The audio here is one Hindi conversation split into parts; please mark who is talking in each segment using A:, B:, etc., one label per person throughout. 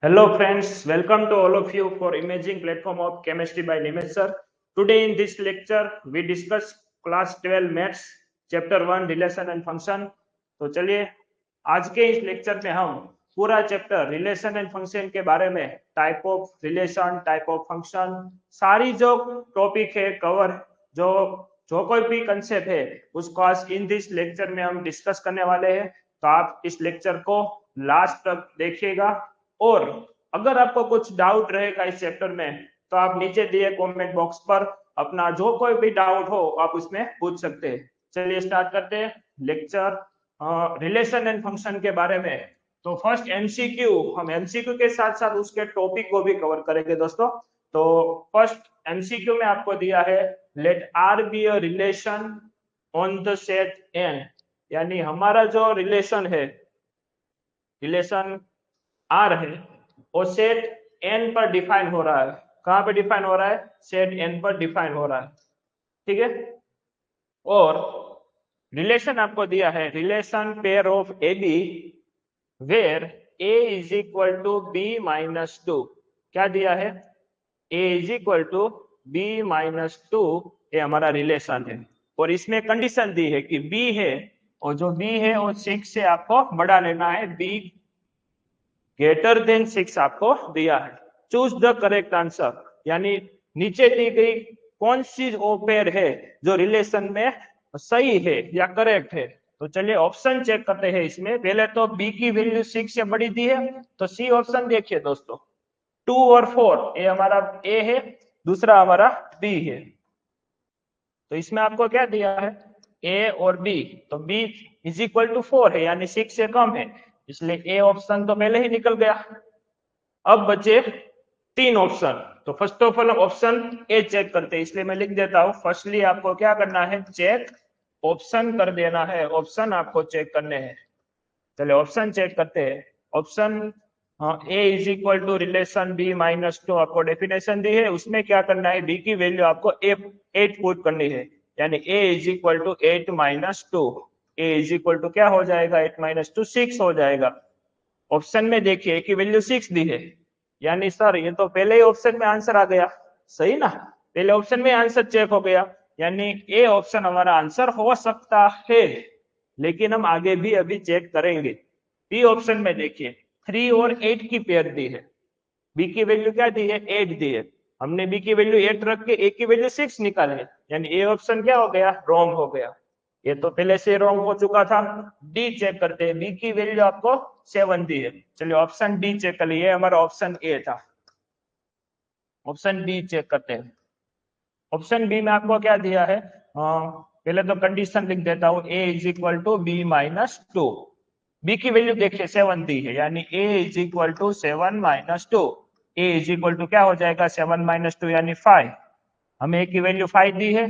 A: Hello friends, welcome to all of you for imaging platform of chemistry by Nimesh sir. Today in this lecture we discuss class 12 maths chapter 1 relation and function. तो चलिए आज के इस लेक्चर में हम पूरा चैप्टर रिलेशन एंड फंक्शन के बारे में type of relation, type of function, सारी जो टॉपिक है कवर जो जो कोई भी कंसेप्ट है उसको आज इन दिस लेक्चर में हम डिस्कस करने वाले हैं। तो आप इस लेक्चर को लास्ट तक देखिएगा और अगर आपको कुछ डाउट रहेगा इस चैप्टर में तो आप नीचे दिए कमेंट बॉक्स पर अपना जो कोई भी डाउट हो आप उसमें पूछ सकते हैं। चलिए स्टार्ट करते हैं लेक्चर रिलेशन एंड फंक्शन के बारे में। तो फर्स्ट एमसीक्यू, हम एमसीक्यू के साथ साथ उसके टॉपिक को भी कवर करेंगे दोस्तों। तो फर्स्ट एमसीक्यू में आपको दिया है let R be a relation on the set N, यानी हमारा जो रिलेशन है, रिलेशन आर है और सेट एन पर डिफाइन हो रहा है। कहां पे डिफाइन हो रहा है? सेट एन पर डिफाइन हो रहा है, ठीक है। और रिलेशन आपको दिया है relation pair of A B where A is equal to B minus two. क्या दिया है? A is equal to B minus two, ये हमारा रिलेशन है और इसमें कंडीशन दी है कि बी है और जो बी है वो 6 से आपको बड़ा लेना है, बी ग्रेटर देन 6 आपको दिया है। चूज द करेक्ट आंसर, यानी नीचे दी गई कौन सी वो पेयर है जो रिलेशन में सही है या करेक्ट है। तो चलिए ऑप्शन चेक करते हैं इसमें। पहले तो बी की वैल्यू 6 से बड़ी दी है तो सी ऑप्शन देखिए दोस्तों, 2 और 4, ये हमारा ए है, दूसरा हमारा बी है। तो इसमें आपको क्या दिया है? ए और बी, तो बी इज इक्वल टू 4 है यानी 6 से कम है, इसलिए ए ऑप्शन तो पहले ही निकल गया। अब बचे 3 ऑप्शन। तो first of all option A check करते हैं, इसलिए मैं लिख देता हूं फर्स्टली आपको क्या करना है? चेक ऑप्शन कर देना है, ऑप्शन आपको चेक करने हैं। चलिए ऑप्शन चेक करते हैं। Option A is equal to relation B minus two, आपको डेफिनेशन दी है, उसमें क्या करना है? बी की वैल्यू आपको 8 पुट करनी है, यानी A is equal to 8 minus two. A is equal to क्या हो जाएगा? 8 माइनस टू 6 हो जाएगा। ऑप्शन में देखिए कि वैल्यू 6 दी है, यानी सर ये तो पहले ही ऑप्शन में आंसर आ गया, सही ना? पहले ऑप्शन में आंसर चेक हो गया, यानी ए ऑप्शन हमारा आंसर हो सकता है, लेकिन हम आगे भी अभी चेक करेंगे। बी ऑप्शन में देखिए 3 और 8 की पेयर दी है, बी की वैल्यू क्या दी है? 8 दी है। हमने बी की वैल्यू 8 रख के ए की वैल्यू 6 निकाले, यानी ए ऑप्शन क्या हो गया? रॉन्ग हो गया। ये तो पहले से रॉन्ग हो चुका था। डी चेक करते हैं, बी की वैल्यू आपको 7 दी है। चलिए ऑप्शन डी चेक कर लिए, हमारा ऑप्शन ए था। ऑप्शन बी चेक करते हैं। ऑप्शन बी में आपको क्या दिया है? पहले तो कंडीशन लिख देता हूँ, A is equal to B minus two. B की वैल्यू देखिए 7 दी है, यानी A is equal to 7 minus two. A is equal to क्या हो जाएगा? 7 माइनस टू यानी 5। हमें ए की वैल्यू 5 दी है?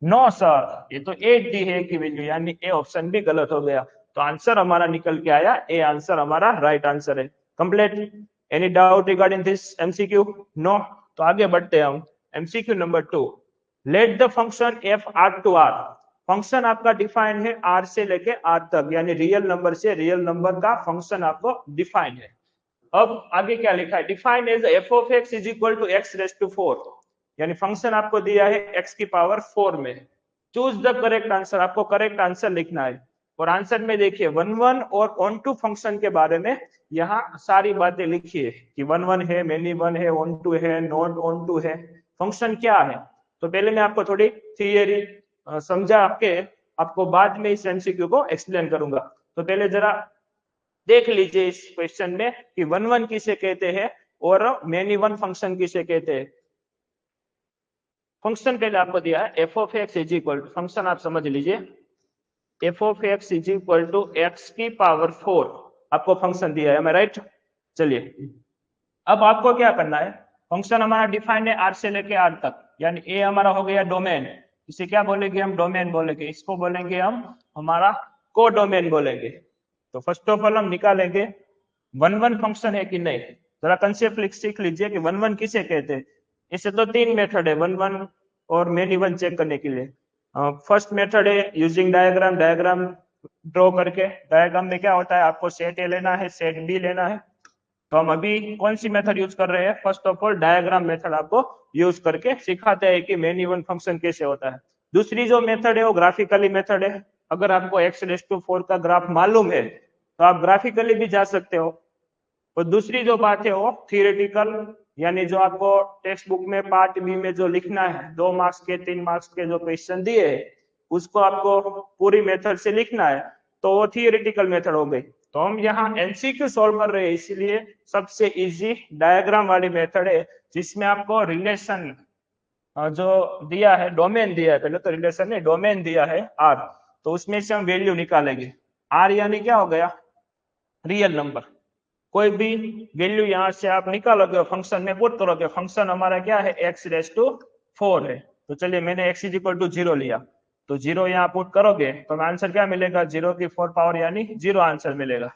A: नो सर, ये तो 8 दी है ए की वैल्यू, यानी ए ऑप्शन भी गलत हो गया। तो आंसर हमारा निकल के आया ए, आंसर हमारा राइट आंसर है। Complete. Any doubt regarding this MCQ? No. तो आगे बढ़ते हैं हम। MCQ number 2, let the function f R to R. Function आपका डिफाइन है आर से लेके आर तक, यानी रियल नंबर से रियल नंबर का फंक्शन आपको डिफाइन है। अब आगे क्या लिखा है? Define as f of x is equal to x raise to 4, यानी फंक्शन आपको दिया है एक्स की पावर 4 में। चूज द करेक्ट आंसर, आपको करेक्ट आंसर लिखना है। और आंसर में देखिए 1 1 और ऑन टू फंक्शन के बारे में यहाँ सारी बातें लिखी है कि 1 1 है, मेनी 1 है, ऑन टू है, नॉट ऑन टू है, फंक्शन क्या है। तो पहले मैं आपको थोड़ी थियरी समझा आपके, आपको बाद में इस एमसीक्यू को एक्सप्लेन करूंगा। तो पहले जरा देख लीजिए इस क्वेश्चन में कि 1 1 किसे कहते हैं और मेनी 1 फंक्शन किसे कहते हैं। फंक्शन पहले आपको दिया है f of x is equal to, function आप समझ लीजिए, f of x is equal to x की पावर 4 आपको फंक्शन दिया है, मैं राइट? चलिए अब आपको क्या करना है? फंक्शन हमारा डिफाइन है आर से लेके आर तक, यानी ए हमारा हो गया डोमेन। इसे क्या बोलेंगे हम? डोमेन बोलेंगे। इसको बोलेंगे हम हमारा को डोमेन बोलेंगे। तो फर्स्ट ऑफ ऑल हम निकालेंगे 1 1 फंक्शन है कि नहीं। जरा कंसेप्ट सीख लीजिए कि 1 1 किसे कहते हैं। इसे तो 3 मेथड है 1 1 और मेनी 1 चेक करने के लिए। फर्स्ट मेथड है यूजिंग डायग्राम, डायग्राम ड्रॉ करके। डायग्राम में क्या होता है? आपको सेट ए लेना है, सेट बी लेना है, तो हम अभी कौन सी मेथड यूज कर रहे हैं? First of all diagram method आपको यूज करके सिखाते हैं कि मेनी वन फंक्शन कैसे होता है। दूसरी जो मेथड है वो ग्राफिकली मेथड है। अगर आपको x⁴ का ग्राफ मालूम है तो आप ग्राफिकली भी जा सकते हो। और दूसरी जो बात है वो थियोरेटिकल, यानी जो आपको टेक्स्ट बुक में पार्ट बी में जो लिखना है, 2 मार्क्स के 3 मार्क्स के जो क्वेश्चन दिए है उसको आपको पूरी मेथड से लिखना है, तो वो थियोरेटिकल मेथड हो गई। तो हम यहाँ एमसीक्यू सॉल्व कर रहे हैं, इसलिए सबसे इजी डायग्राम वाली मेथड है, जिसमें आपको रिलेशन जो दिया है, डोमेन दिया है, पहले तो रिलेशन है, डोमेन दिया है आर, तो उसमें से हम वैल्यू निकालेंगे। आर यानी क्या हो गया? Real number. कोई भी वैल्यू यहाँ से आप निकालोगे, फंक्शन में पुट करोगे। फंक्शन हमारा क्या है? x⁴ है। तो चलिए मैंने x = 0 लिया, तो 0 यहाँ पुट करोगे तो आंसर क्या मिलेगा? 0 की 4 पावर यानी 0 आंसर मिलेगा।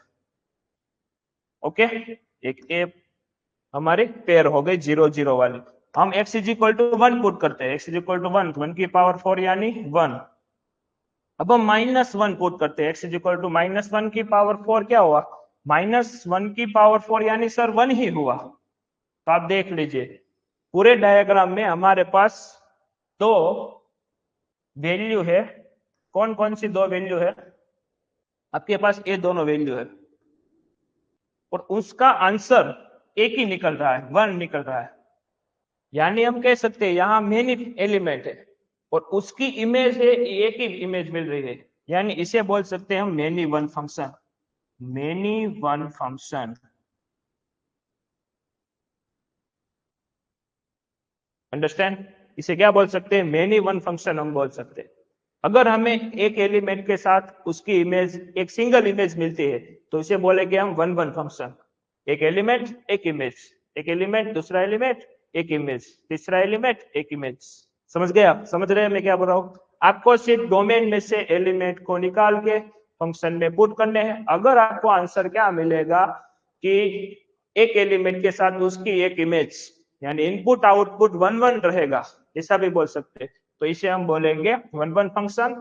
A: ओके, एक ए हमारी पेयर हो गई 0 0 वाली। हम x = 1 पुट करते हैं, x = 1 की पावर 4 यानी 1। अब हम -1 पुट करते हैं, x = -1 की पावर 4 क्या हुआ? -1 की पावर 4 यानी सर 1 ही हुआ। तो आप देख लीजिए पूरे डायग्राम में हमारे पास दो वैल्यू है। कौन कौन सी दो वैल्यू है? आपके पास ये दोनों वैल्यू है और उसका आंसर एक ही निकल रहा है, 1 निकल रहा है। यानी हम कह सकते हैं यहाँ मेनी एलिमेंट है और उसकी इमेज है, एक ही इमेज मिल रही है, यानी इसे बोल सकते हैं हम many one function. Many one function, understand? इसे क्या बोल सकते हैं? मेनी वन फंक्शन हम बोल सकते हैं। अगर हमें एक एलिमेंट के साथ उसकी इमेज, एक सिंगल इमेज मिलती है, तो इसे बोलेंगे हम वन वन फंक्शन। एक एलिमेंट एक इमेज, एक एलिमेंट दूसरा एलिमेंट एक इमेज, तीसरा एलिमेंट एक इमेज। समझ गए आप? समझ रहे हैं मैं क्या बोल रहा हूँ? आपको सिर्फ डोमेन में से एलिमेंट को निकाल के फंक्शन में पुट करने हैं। अगर आपको आंसर क्या मिलेगा कि एक एलिमेंट के साथ उसकी एक इमेज, यानी इनपुट आउटपुट 1 1 रहेगा, ऐसा भी बोल सकते हैं, तो इसे हम बोलेंगे वन वन फंक्शन।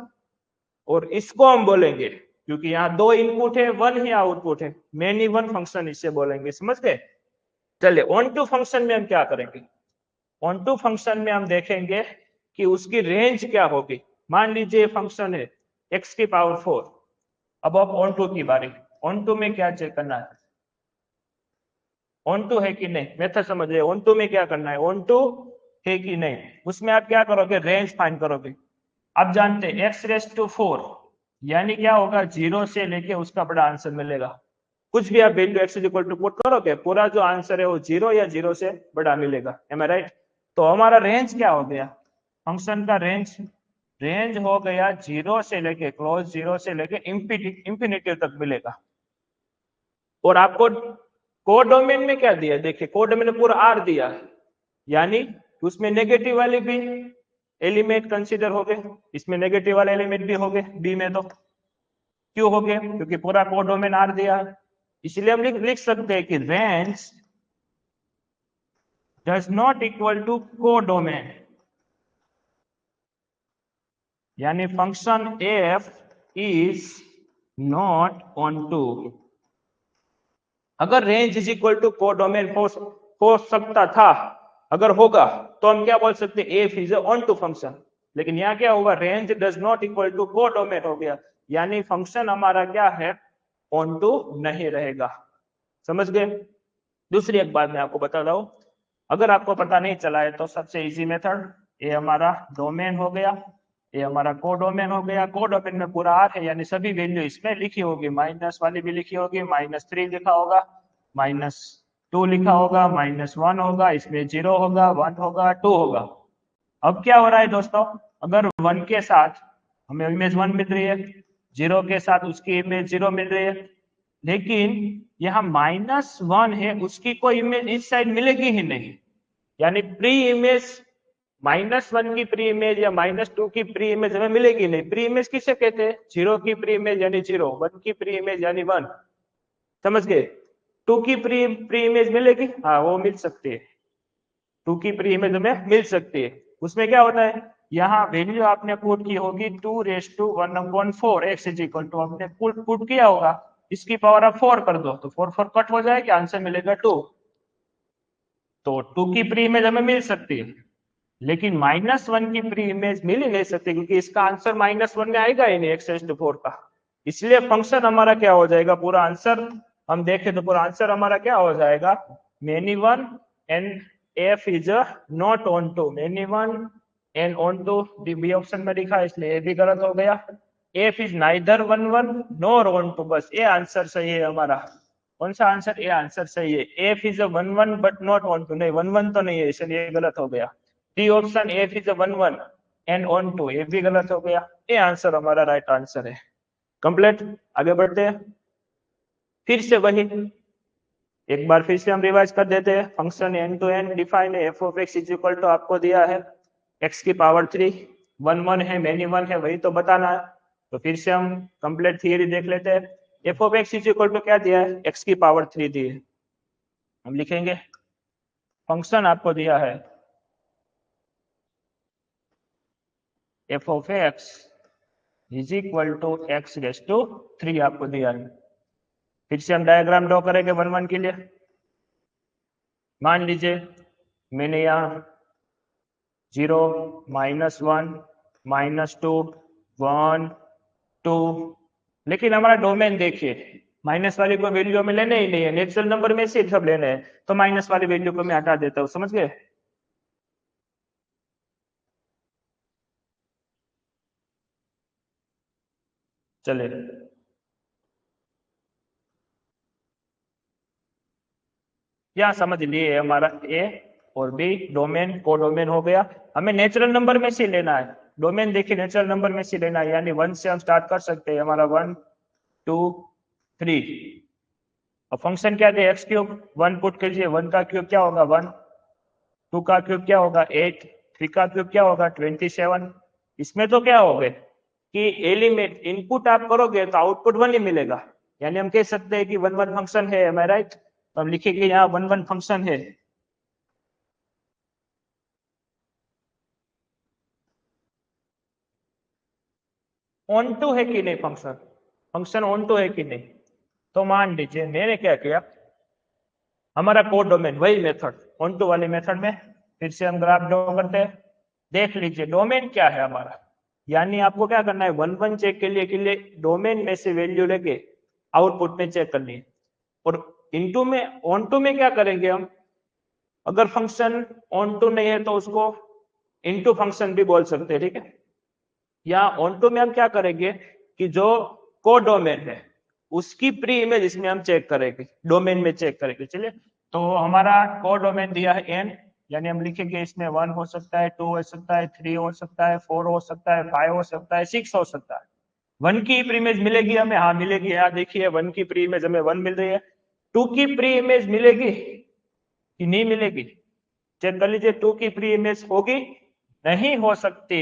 A: और इसको हम बोलेंगे, क्योंकि यहाँ 2 इनपुट है 1 ही आउटपुट है, मेनी वन फंक्शन इसे बोलेंगे। समझ गए? चलिए ऑन टू फंक्शन में हम क्या करेंगे? ऑन टू फंक्शन में हम देखेंगे कि उसकी रेंज क्या होगी। मान लीजिए फंक्शन है x की पावर 4। अब ऑन टू की बारी। ऑन टू में क्या चेक करना है? ऑन टू है कि नहीं, मेथड समझिए। ऑन टू में क्या करना है? ऑन टू है कि नहीं, उसमें आप क्या करोगे? रेंज फाइंड करोगे। आप जानते हैं x⁴ यानी क्या होगा? 0 से लेके उसका बड़ा आंसर मिलेगा। कुछ भी आप वैल्यू x = पुट करोगे, पूरा जो आंसर है वो 0 या 0 से बड़ा मिलेगा। M I right? तो हमारा रेंज क्या हो गया? फंक्शन का रेंज, रेंज हो गया 0 से लेके, क्लोज 0 से लेके इंफिनिटी तक मिलेगा। और आपको कोडोमेन में क्या दिया? देखिए कोडोमेन में पूरा आर दिया है, यानी उसमें नेगेटिव वाले भी एलिमेंट कंसीडर हो गए, इसमें नेगेटिव वाले एलिमेंट भी हो गए बी में। तो क्यों हो गए? क्योंकि पूरा कोडोमेन आर दिया है। इसलिए हम लिख सकते हैं कि range does not equal to codomain, यानी function F is not onto. अगर range is equal to codomain हो सकता था, अगर होगा तो हम क्या बोल सकते हैं? F is onto function. लेकिन यहाँ क्या होगा? Range does not equal to codomain हो गया, यानी फंक्शन हमारा क्या है? ऑन टू नहीं रहेगा। समझ गए? दूसरी एक बात मैं आपको बता रहा हूं, अगर आपको पता नहीं चला है तो सबसे इजी मेथड, ये हमारा डोमेन हो गया, ये हमारा कोडोमेन हो गया। कोडोमेन में पूरा आर है, यानी सभी वैल्यू इसमें लिखी होगी, माइनस वाली भी लिखी होगी, -3 लिखा होगा, -2 लिखा होगा, -1 होगा, इसमें 0 होगा, 1 होगा, 2 होगा। अब क्या हो रहा है दोस्तों? अगर 1 के साथ हमें इमेज 1 मिल रही है, 0 के साथ उसकी इमेज 0 मिल रही है, लेकिन यहाँ -1 है, उसकी कोई इमेज इस साइड मिलेगी ही नहीं, यानी प्री इमेज -1 की प्री इमेज या -2 की प्री इमेज हमें मिलेगी नहीं। प्री इमेज किसे कहते हैं? 0 की प्री इमेज यानी 0, 1 की प्री इमेज यानी 1। समझ गए? 2 की प्री इमेज मिलेगी, हाँ वो मिल सकती है, 2 की प्री इमेज हमें मिल सकती है। उसमें क्या होता है? यहाँ वैल्यू आपने पुट की होगी 2⁴ x = आपने पुट किया होगा, इसकी पावर आप 4 कर दो तो 4 कट हो जाएगा, आंसर मिलेगा 2। तो 2 की प्री इमेज हमें मिल सकती है, लेकिन -1 की प्री इमेज मिल ही नहीं सकती क्योंकि इसका आंसर -1 में आएगा ही नहीं x⁴ का। इसलिए फंक्शन हमारा क्या हो जाएगा, पूरा आंसर हम देखें तो पूरा आंसर हमारा क्या हो जाएगा, many one and f is not onto, many one and onto B option में लिखा है इसलिए ए भी गलत हो गया। f is neither 1 1 nor onto, बस ये आंसर सही है हमारा। कौन सा आंसर, ये आंसर सही है। f is 1 1 but not onto, नहीं 1 1 तो नहीं है इसलिए गलत हो गया। D option f is 1 1 and onto, ये भी गलत हो गया। ये आंसर हमारा राइट आंसर है। कंप्लीट, आगे बढ़ते हैं। फिर से वही एक बार फिर से हम रिवाइज कर देते हैं। Function and to and define है, f of x is equal to आपको दिया है x की पावर 3, 1 1 है, मेनी वन है, वही तो बताना है। तो फिर से हम कंप्लीट थियरी देख लेते हैं। f of x is equal to क्या दिया है, x की पावर 3 दी है। हम लिखेंगे फंक्शन आपको दिया है f of x is equal to x⁻³ आपको दिया है। फिर से हम डायग्राम ड्रॉ करेंगे 1 1 के लिए। मान लीजिए मैंने यहाँ 0 -1 -2 1 2, लेकिन हमारा डोमेन देखिए माइनस वाली को वैल्यू हमें लेने ही नहीं है, नेचुरल नंबर में से सब लेने हैं, तो माइनस वाली वैल्यू को मैं हटा देता हूँ, समझ गए। चले क्या समझ लिए, हमारा ए और बी डोमेन को डोमेन हो गया। हमें नेचुरल नंबर में से लेना है, डोमेन देखिए नेचुरल नंबर में से लेना है, यानी 1 से हम स्टार्ट कर सकते हैं। हमारा 1 2 3 और फंक्शन क्या थे x3, 1 पुट कीजिए, 1 का क्यूब क्या होगा 1, 2 का क्यूब क्या होगा 8, 3 का क्यूब क्या होगा 27। इसमें तो क्या होगा कि एलिमेंट इनपुट आप करोगे तो आउटपुट 1 ही मिलेगा, यानी हम कह सकते हैं कि 1 1 फंक्शन है, am I right? तो हम लिखेंगे यहाँ 1 1 फंक्शन है। ऑन टू है कि नहीं फंक्शन, फंक्शन ऑन टू है कि नहीं। तो मान लीजिए मैंने क्या किया, हमारा कोड डोमेन वही मेथड ऑन टू वाले मेथड में, फिर से हम ग्राफ ड्रॉ करते हैं। देख लीजिए डोमेन क्या है हमारा, यानी आपको क्या करना है 1 1 चेक के लिए डोमेन में से वैल्यू लेके आउटपुट में चेक करनी है। और इनटू में ऑन टू में क्या करेंगे हम, अगर फंक्शन ऑन टू नहीं है तो उसको इनटू फंक्शन भी बोल सकते हैं, ठीक है। या ऑन टू में हम क्या करेंगे कि जो कोड डोमेन है उसकी प्री इमेज इसमें हम चेक करेंगे, डोमेन में चेक करेंगे। चलिए तो हमारा कोड डोमेन दिया है n, यानी हम लिखेंगे इसमें 1 हो सकता है, 2 हो सकता है, 3 हो सकता है, 4 हो सकता है, 5 हो सकता है, 6 हो सकता है। 1 की प्री इमेज मिलेगी हमें, हाँ मिलेगी। यहाँ देखिए 1 की प्री इमेज हमें 1 मिल रही है। 2 की प्री इमेज मिलेगी कि नहीं मिलेगी, चेक कर लीजिए। 2 की प्री इमेज होगी, नहीं हो सकती,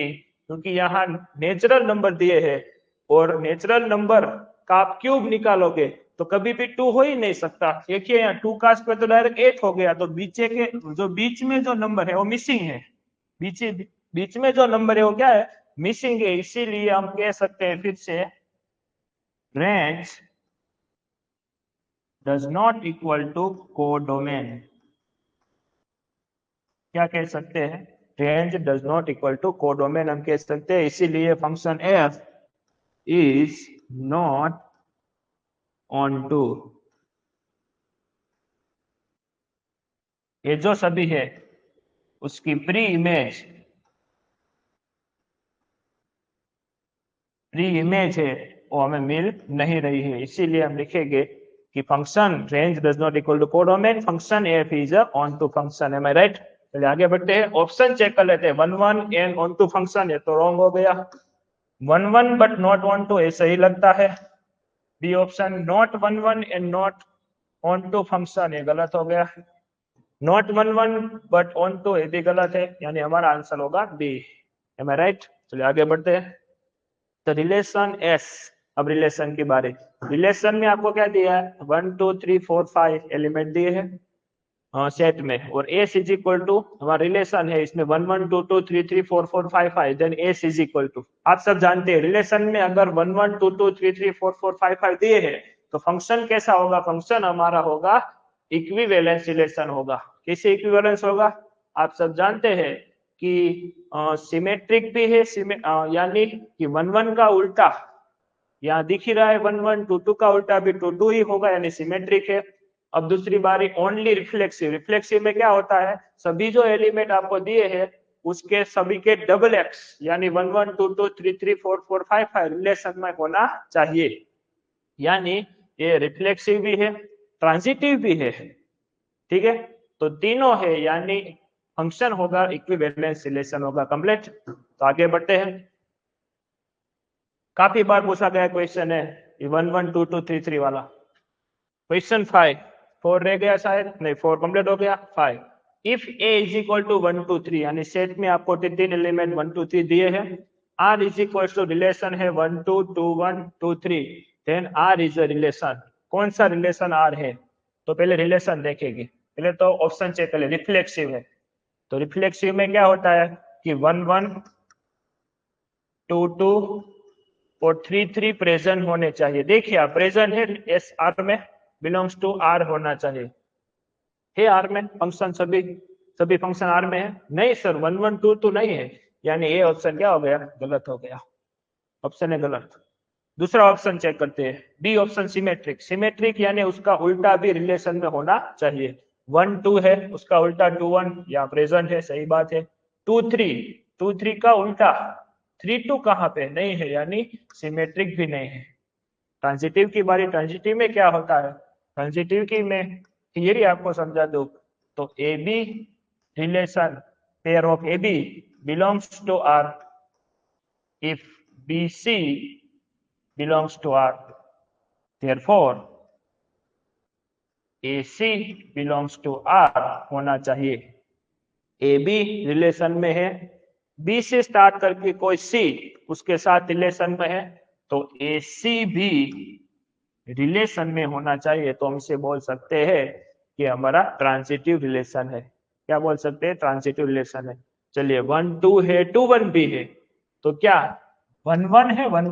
A: क्योंकि यहाँ नेचुरल नंबर दिए हैं और नेचुरल नंबर का आप क्यूब निकालोगे तो कभी भी 2 हो ही नहीं सकता। देखिए यहाँ 2 का स्क्वायर तो डायरेक्ट 8 हो गया, तो बीच में जो नंबर है वो मिसिंग है, बीच में जो नंबर है वो क्या है, मिसिंग है। इसीलिए हम कह सकते हैं फिर से range does not equal to codomain. क्या कह सकते हैं, range does not equal to codomain हम कह सकते हैं। इसीलिए function f is not onto, ये जो सभी है उसकी प्री इमेज है वो हमें मिल नहीं रही है। इसीलिए हम लिखेंगे कि function range does not equal to codomain, function f is onto function. Am I right? चलिए आगे बढ़ते हैं, ऑप्शन चेक कर लेते हैं। 1 1 एंड ऑन टू फंक्शन है तो रॉन्ग हो गया। 1 1 बट नॉट ऑन टू ऐसा ही लगता है। B option not 1 1 and not onto function, ये गलत हो गया। नॉट 1 1 बट ऑन टू ये भी गलत है, यानी हमारा आंसर होगा बी। M I right? चलिए आगे बढ़ते हैं। तो रिलेशन एस, अब रिलेशन की बारी। रिलेशन में आपको क्या दिया है, 1 2 3 4 5 एलिमेंट दिए हैं सेट में, और एस इज इक्वल टू हमारा रिलेशन है इसमें 1 1 2 2 3 3 4 4 5 5, then S is equal to, आप सब जानते हैं रिलेशन में अगर 1 1 2 2 3 3 4 4 5 5 दिए हैं तो फंक्शन कैसा होगा, फंक्शन हमारा होगा इक्विवेलेंस रिलेशन होगा। कैसे इक्विवेलेंस होगा, आप सब जानते हैं कि सिमेट्रिक भी है, यानी कि 1 1 का उल्टा यहाँ दिख ही रहा है 1 1, 2 2 का उल्टा भी 2 2 ही होगा, यानी सिमेट्रिक है। अब दूसरी बारी ओनली रिफ्लेक्सिव। रिफ्लेक्सिव में क्या होता है, सभी जो एलिमेंट आपको दिए हैं उसके सभी के डबल एक्स यानी 1 1 2 2 3 3 4 4 5 5 रिलेशन में होना चाहिए, यानी ये रिफ्लेक्सिव भी है ट्रांजिटिव भी है। ठीक है, तो तीनों है, यानी फंक्शन होगा इक्विवेलेंस रिलेशन होगा कंप्लीट। तो आगे बढ़ते हैं। काफी बार पूछा गया क्वेश्चन है 1 1 2 2 3 3 वाला। क्वेश्चन 5 4 रह गया शायद, नहीं 4 कंप्लीट हो गया। 5 if a is equal to 1 2 3, यानी सेट में आपको तीन एलिमेंट 1 2 3 दिए हैं। r is equal to relation है 1 2 2 1 2 3, then r is a relation. कौन सा रिलेशन r है, तो पहले रिलेशन देखेंगे। पहले तो ऑप्शन चेक कर ले, रिफ्लेक्सिव है। तो रिफ्लेक्सिव में क्या होता है कि 1 1 2 2 और 3 3 प्रेजेंट होने चाहिए। देखिए आप प्रेजेंट है, एस आर में बिलोंग्स टू आर होना चाहिए। है आर में फंक्शन, सभी फंक्शन आर में है। नहीं सर 1 1 2 तो नहीं है, यानी ये ऑप्शन क्या हो गया, गलत हो गया, ऑप्शन है गलत। दूसरा ऑप्शन चेक करते हैं, बी ऑप्शन सिमेट्रिक। सिमेट्रिक यानी उसका उल्टा भी रिलेशन में होना चाहिए। 1 2 है, उसका उल्टा 2 1 या प्रेजेंट है, सही बात है। 2 3 का उल्टा 3 2 कहाँ पे नहीं है, यानी सिमेट्रिक भी नहीं है। ट्रांजिटिव की बारी, ट्रांजिटिव में क्या होता है, ट्रांजिटिव की में थियरी आपको समझा दो। तो A B relation pair of A B belongs to R if B C belongs to R, therefore AC belongs to R होना चाहिए। ए बी रिलेशन में है, बी से स्टार्ट करके कोई सी उसके साथ रिलेशन में है, तो ए सी भी रिलेशन में होना चाहिए। तो हम इसे बोल सकते हैं कि हमारा ट्रांजिटिव रिलेशन है। क्या बोल सकते हैं, ट्रांजिटिव रिलेशन है। चलिए 1 2 है, 2 1 भी है, तो क्या 1 1 है, 1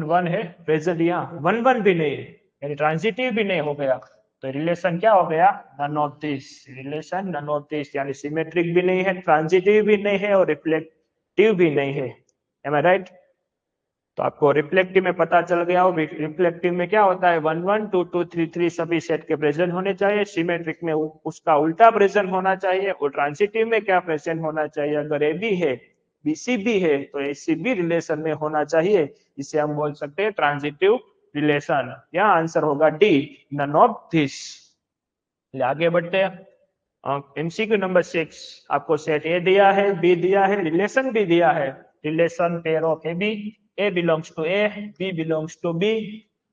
A: 1 है प्रेजेंट, यहाँ 1 1 भी नहीं है, यानी ट्रांजिटिव भी नहीं हो गया। तो रिलेशन क्या हो गया, none of this. Relation none of this, यानी सिमेट्रिक भी नहीं है, ट्रांजिटिव भी नहीं है और रिफ्लेक्टिव भी नहीं है। M I right? तो आपको रिफ्लेक्टिव में पता चल गया हो, रिफ्लेक्टिव में क्या होता है 1 1 2 2 3 3 सभी सेट के प्रेजेंट होने चाहिए। सिमेट्रिक में उसका उल्टा प्रेजेंट होना चाहिए। और ट्रांजिटिव में क्या प्रेजेंट होना चाहिए, अगर ए बी है बीसी भी है तो एसी भी रिलेशन में होना चाहिए। इसे हम बोल सकते हैं ट्रांजिटिव रिलेशन। यहाँ आंसर होगा डी, नन ऑफ दिस। आगे बढ़ते हैं। एमसीक्यू नंबर 6, आपको सेट ए दिया है, बी दिया है, रिलेशन भी दिया है। Relation pair of A B, A belongs to A, B belongs to B,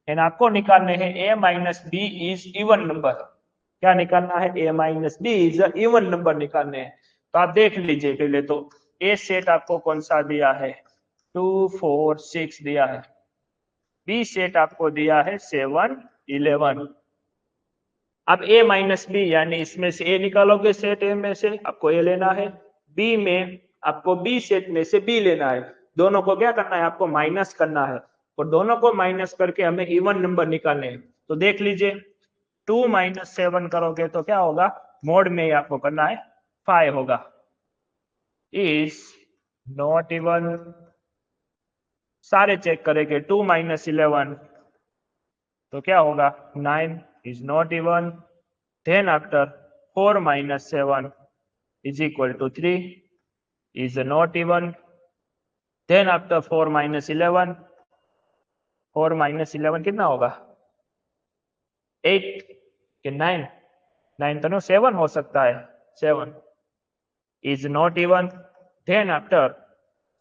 A: and आपको निकालने हैं A minus B is even number. क्या निकालना है, A minus B is even number निकालने हैं। तो आप देख लीजिए पहले तो ए सेट आपको कौन सा दिया है, 2 4 6 दिया है। बी सेट आपको दिया है 7 11। अब ए माइनस बी, यानी इसमें से ए निकालोगे सेट ए में से, आपको ए लेना है। बी में आपको बी सेट में से बी लेना है। दोनों को क्या करना है, आपको माइनस करना है। और दोनों को माइनस करके हमें इवन नंबर निकालने हैं। तो देख लीजिए 2 माइनस 7 करोगे तो क्या होगा, मोड में ही आपको करना है 5 होगा। इज नॉट इवन, सारे चेक करेंगे 2 माइनस 11 तो क्या होगा 9 is not even. Then after 4 minus 7 is equal to 3 is not even. Then after 4 minus 11, 4 minus 11 कितना होगा 8 कि 9, 9 तो नो 7 हो सकता है, 7 is not even. Then after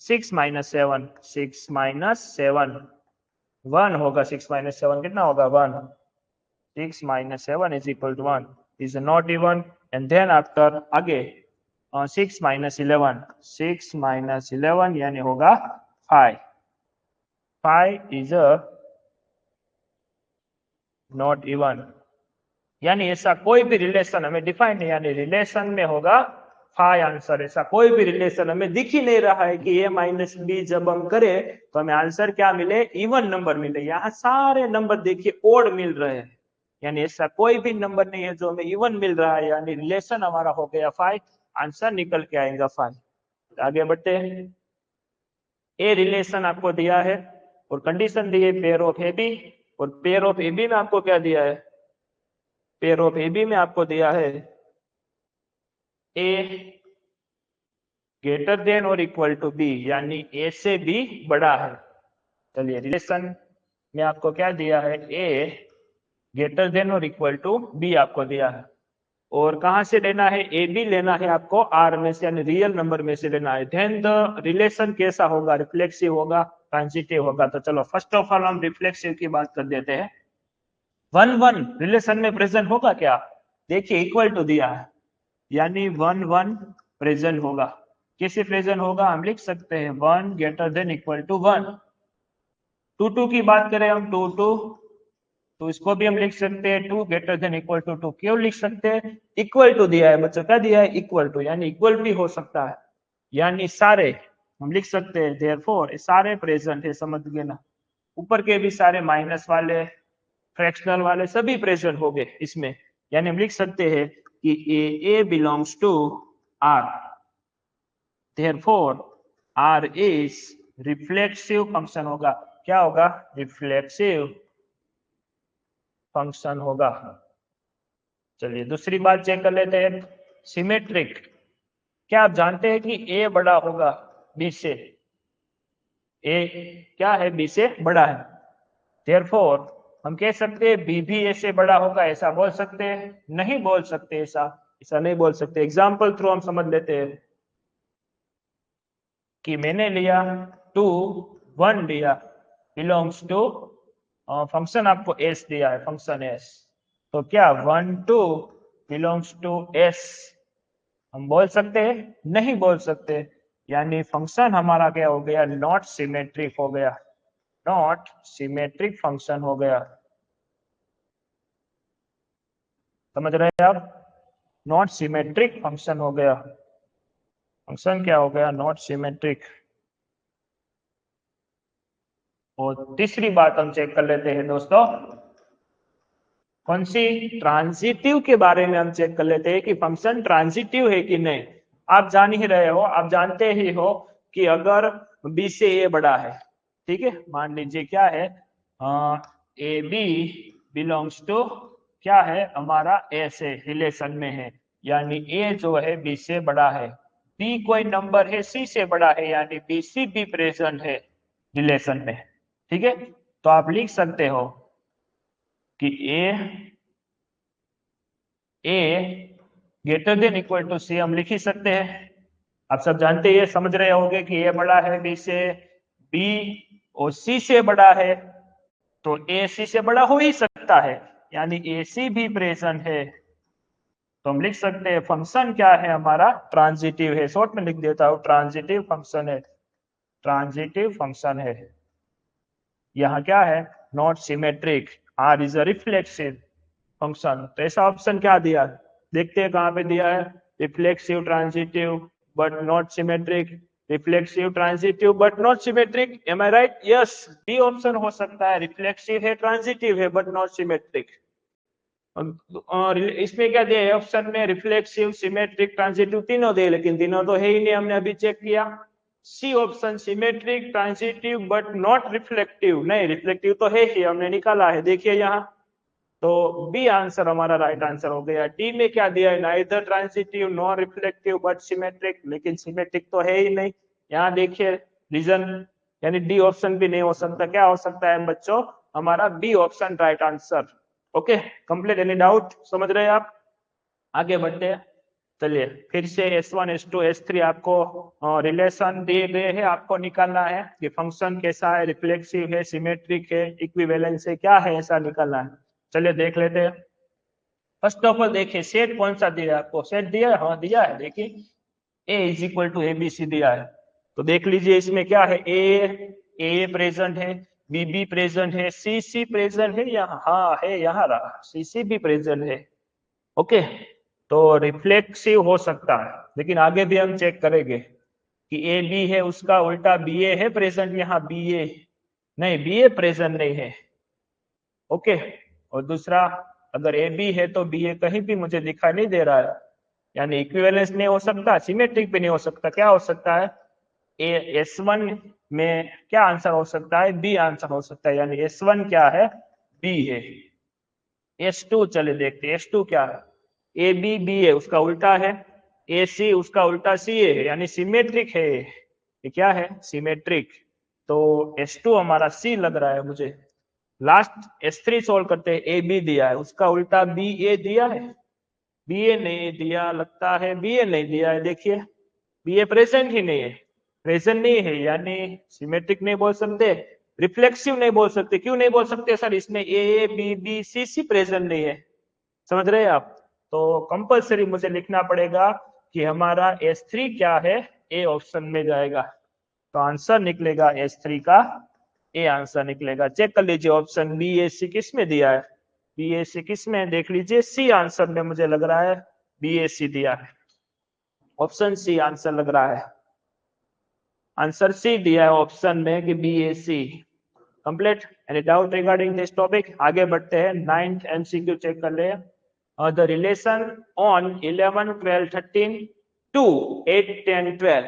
A: 6 minus 7, 6 minus 7 1 होगा, 6 minus 7 कितना होगा 1, 6 minus 7 is equal to 1 is not even. And then after आगे 6 minus 11, 6 minus 11 यानी होगा 5, 5 is a not even। यानी ऐसा कोई भी रिलेशन हमें डिफाइन नहीं, यानी रिलेशन में होगा फाइव आंसर। ऐसा कोई भी रिलेशन हमें दिख ही नहीं रहा है कि a माइनस बी जब हम करें तो हमें आंसर क्या मिले, इवन नंबर मिले। यहाँ सारे नंबर देखिए ओड मिल रहे हैं, यानी ऐसा कोई भी नंबर नहीं है जो हमें इवन मिल रहा है, यानी रिलेशन हमारा हो गया फाइव, आंसर निकल के आएगा फाइव। आगे बढ़ते हैं। ए रिलेशन आपको दिया है और कंडीशन दी है पेयर ऑफ ए बी, और पेयर ऑफ ए बी में आपको क्या दिया है, पेयर ऑफ ए बी में आपको दिया है ए ग्रेटर देन और इक्वल टू बी, यानी ए से बी बड़ा है। चलिए रिलेशन में आपको क्या दिया है, ए ग्रेटर देन और इक्वल टू बी आपको दिया है, और कहां से लेना है, ए बी लेना है आपको आर में से, यानी रियल नंबर में से लेना है। देन द रिलेशन कैसा होगा, रिफ्लेक्सिव होगा, ट्रांजिटिव होगा। तो चलो फर्स्ट ऑफ ऑल हम रिफ्लेक्सिव की बात कर देते हैं। 1 1 रिलेशन में प्रेजेंट होगा क्या, देखिए इक्वल टू दिया है, यानी 1 1 प्रेजेंट होगा। कैसे प्रेजेंट होगा, हम लिख सकते हैं 1 ग्रेटर देन इक्वल टू 1। 2 2 की बात करें हम 2 2, तो इसको भी हम लिख सकते हैं 2 ग्रेटर देन इक्वल टू 2। क्यों लिख सकते हैं, इक्वल टू दिया है बच्चों, क्या दिया है, इक्वल टू, यानी इक्वल भी हो सकता है, यानी सारे हम लिख सकते हैं देयरफॉर सारे प्रेजेंट है, समझ गए ना। ऊपर के भी सारे माइनस वाले फ्रैक्शनल वाले सभी प्रेजेंट हो गए इसमें, यानी हम लिख सकते हैं कि A belongs to R, therefore R is reflexive function होगा। क्या होगा, रिफ्लेक्सिव फंक्शन होगा। चलिए दूसरी बात चेक कर लेते हैं, सिमेट्रिक। क्या आप जानते हैं कि ए बड़ा होगा बी से, ए क्या है, बी से बड़ा है, देयरफॉर हम कह सकते हैं बी भी ए से बड़ा होगा, ऐसा बोल सकते हैं, नहीं बोल सकते, ऐसा ऐसा नहीं बोल सकते। एग्जाम्पल थ्रू हम समझ लेते हैं कि मैंने लिया 2 1 लिया बिलोंग्स टू फंक्शन, आपको एस दिया है, फंक्शन एस, तो क्या 1 2 बिलोंग्स टू एस हम बोल सकते हैं, नहीं बोल सकते, यानी फंक्शन हमारा क्या हो गया, नॉट सिमेट्रिक हो गया, नॉट सिमेट्रिक फंक्शन हो गया। समझ रहे हैं आप, नॉट सिमेट्रिक फंक्शन हो गया, फंक्शन क्या हो गया, नॉट सिमेट्रिक। और तीसरी बात हम चेक कर लेते हैं दोस्तों, कौन सी, ट्रांजिटिव के बारे में हम चेक कर लेते हैं कि फंक्शन ट्रांजिटिव है कि नहीं। आप जान ही रहे हो, आप जानते ही हो कि अगर बी से ए बड़ा है, ठीक है, मान लीजिए क्या है, ए बी बिलोंग्स टू क्या है हमारा, ए से रिलेशन में है, यानी ए जो है बी से बड़ा है, बी कोई नंबर है सी से बड़ा है, यानी बी सी भी प्रेजेंट है रिलेशन में, ठीक है। तो आप लिख सकते हो कि ए ग्रेटर देन इक्वल टू सी हम लिख ही सकते हैं। आप सब जानते हैं, समझ रहे होंगे कि ए बड़ा है बी से, बी और सी से बड़ा है, तो ए सी से बड़ा हो ही सकता है, यानी ए सी भी प्रेजेंट है। तो हम लिख सकते हैं फंक्शन क्या है हमारा, ट्रांजिटिव है। शॉर्ट में लिख देता हूं, ट्रांजिटिव फंक्शन है, ट्रांजिटिव फंक्शन है। यहाँ क्या है, not symmetric, R is a reflexive function. तो ऐसा ऑप्शन क्या दिया है, देखते हैं कहाँ पे दिया है, reflexive transitive but not symmetric, reflexive transitive but not symmetric, am I right, yes, D option हो सकता है, रिफ्लेक्सिव है ट्रांजिटिव है बट नॉट सिमेट्रिक। इसमें क्या दिया है ऑप्शन में, रिफ्लेक्सिव सिमेट्रिक ट्रांजिटिव तीनों दे, लेकिन तीनों तो है ही नहीं, हमने अभी चेक किया। C option symmetric transitive but not reflective, नहीं रिफ्लेक्टिव तो है ही, हमने निकाला है, देखिए यहाँ। तो बी आंसर हमारा राइट आंसर हो गया। डी में क्या दिया है, neither transitive non reflective but symmetric, लेकिन सिमेट्रिक तो है ही नहीं। यहाँ देखिए रीजन, यानी डी ऑप्शन भी नहीं हो सकता, क्या हो सकता है बच्चों, हमारा B option right answer. Okay complete, any doubt, समझ रहे हैं आप, आगे बढ़ते हैं। चलिए फिर से S1 S2 S3 आपको रिलेशन दिए गए हैं, आपको निकालना है कि फंक्शन कैसा है, रिफ्लेक्सिव है, सिमेट्रिक है, इक्विवेलेंस है, क्या है, ऐसा निकालना है। चलिए देख लेते हैं। फर्स्ट ऑफ ऑल देखिए सेट कौन सा दिया है आपको, सेट दिया है, हाँ दिया है, देखिए A is equal to A B C दिया है, तो देख लीजिए इसमें क्या है, ए प्रेजेंट है, बी बी प्रेजेंट है, सी सी प्रेजेंट है, यहाँ हाँ है, यहाँ रहा सी सी भी प्रेजेंट है। ओके तो रिफ्लेक्सिव हो सकता है, लेकिन आगे भी हम चेक करेंगे कि ए बी है उसका उल्टा बी ए है प्रेजेंट, यहाँ बी ए नहीं, बी ए प्रेजेंट नहीं है। ओके, और दूसरा अगर ए बी है तो बी ए कहीं भी मुझे दिखाई नहीं दे रहा है, यानी इक्विवेलेंस नहीं हो सकता, सिमेट्रिक भी नहीं हो सकता। क्या हो सकता है? S1 में क्या आंसर हो सकता है? बी आंसर हो सकता है, यानी S1 क्या है? बी है। S2 चले देखते हैं, S2 क्या है? ए बी बी है उसका उल्टा है, ए सी उसका उल्टा सी है, यानी सिमेट्रिक है। ये क्या है? सिमेट्रिक। तो S2 हमारा सी लग रहा है मुझे। लास्ट S3 सोल्व करते हैं। ए बी दिया है उसका उल्टा बी ए दिया है, बी ए नहीं दिया लगता है, बी ए नहीं दिया है। देखिए बी ए प्रेजेंट ही नहीं है, प्रेजेंट नहीं है, यानी सिमेट्रिक नहीं बोल सकते, रिफ्लेक्सिव नहीं बोल सकते। क्यों नहीं बोल सकते सर? इसमें A B B C C present नहीं है, समझ रहे हैं आप? तो कंपलसरी मुझे लिखना पड़ेगा कि हमारा S3 क्या है, ए ऑप्शन में जाएगा। तो आंसर निकलेगा S3 का ए आंसर निकलेगा। चेक कर लीजिए ऑप्शन बी ए सी किस में दिया है, बी ए सी किस में, देख लीजिए सी आंसर में मुझे लग रहा है बी ए सी दिया है, ऑप्शन सी आंसर लग रहा है। आंसर सी दिया है ऑप्शन में कि B A C. Complete. Any doubt regarding this topic? आगे बढ़ते हैं, 9th MCQ चेक कर ले। The relation on 11 12 13 to 8 10 12,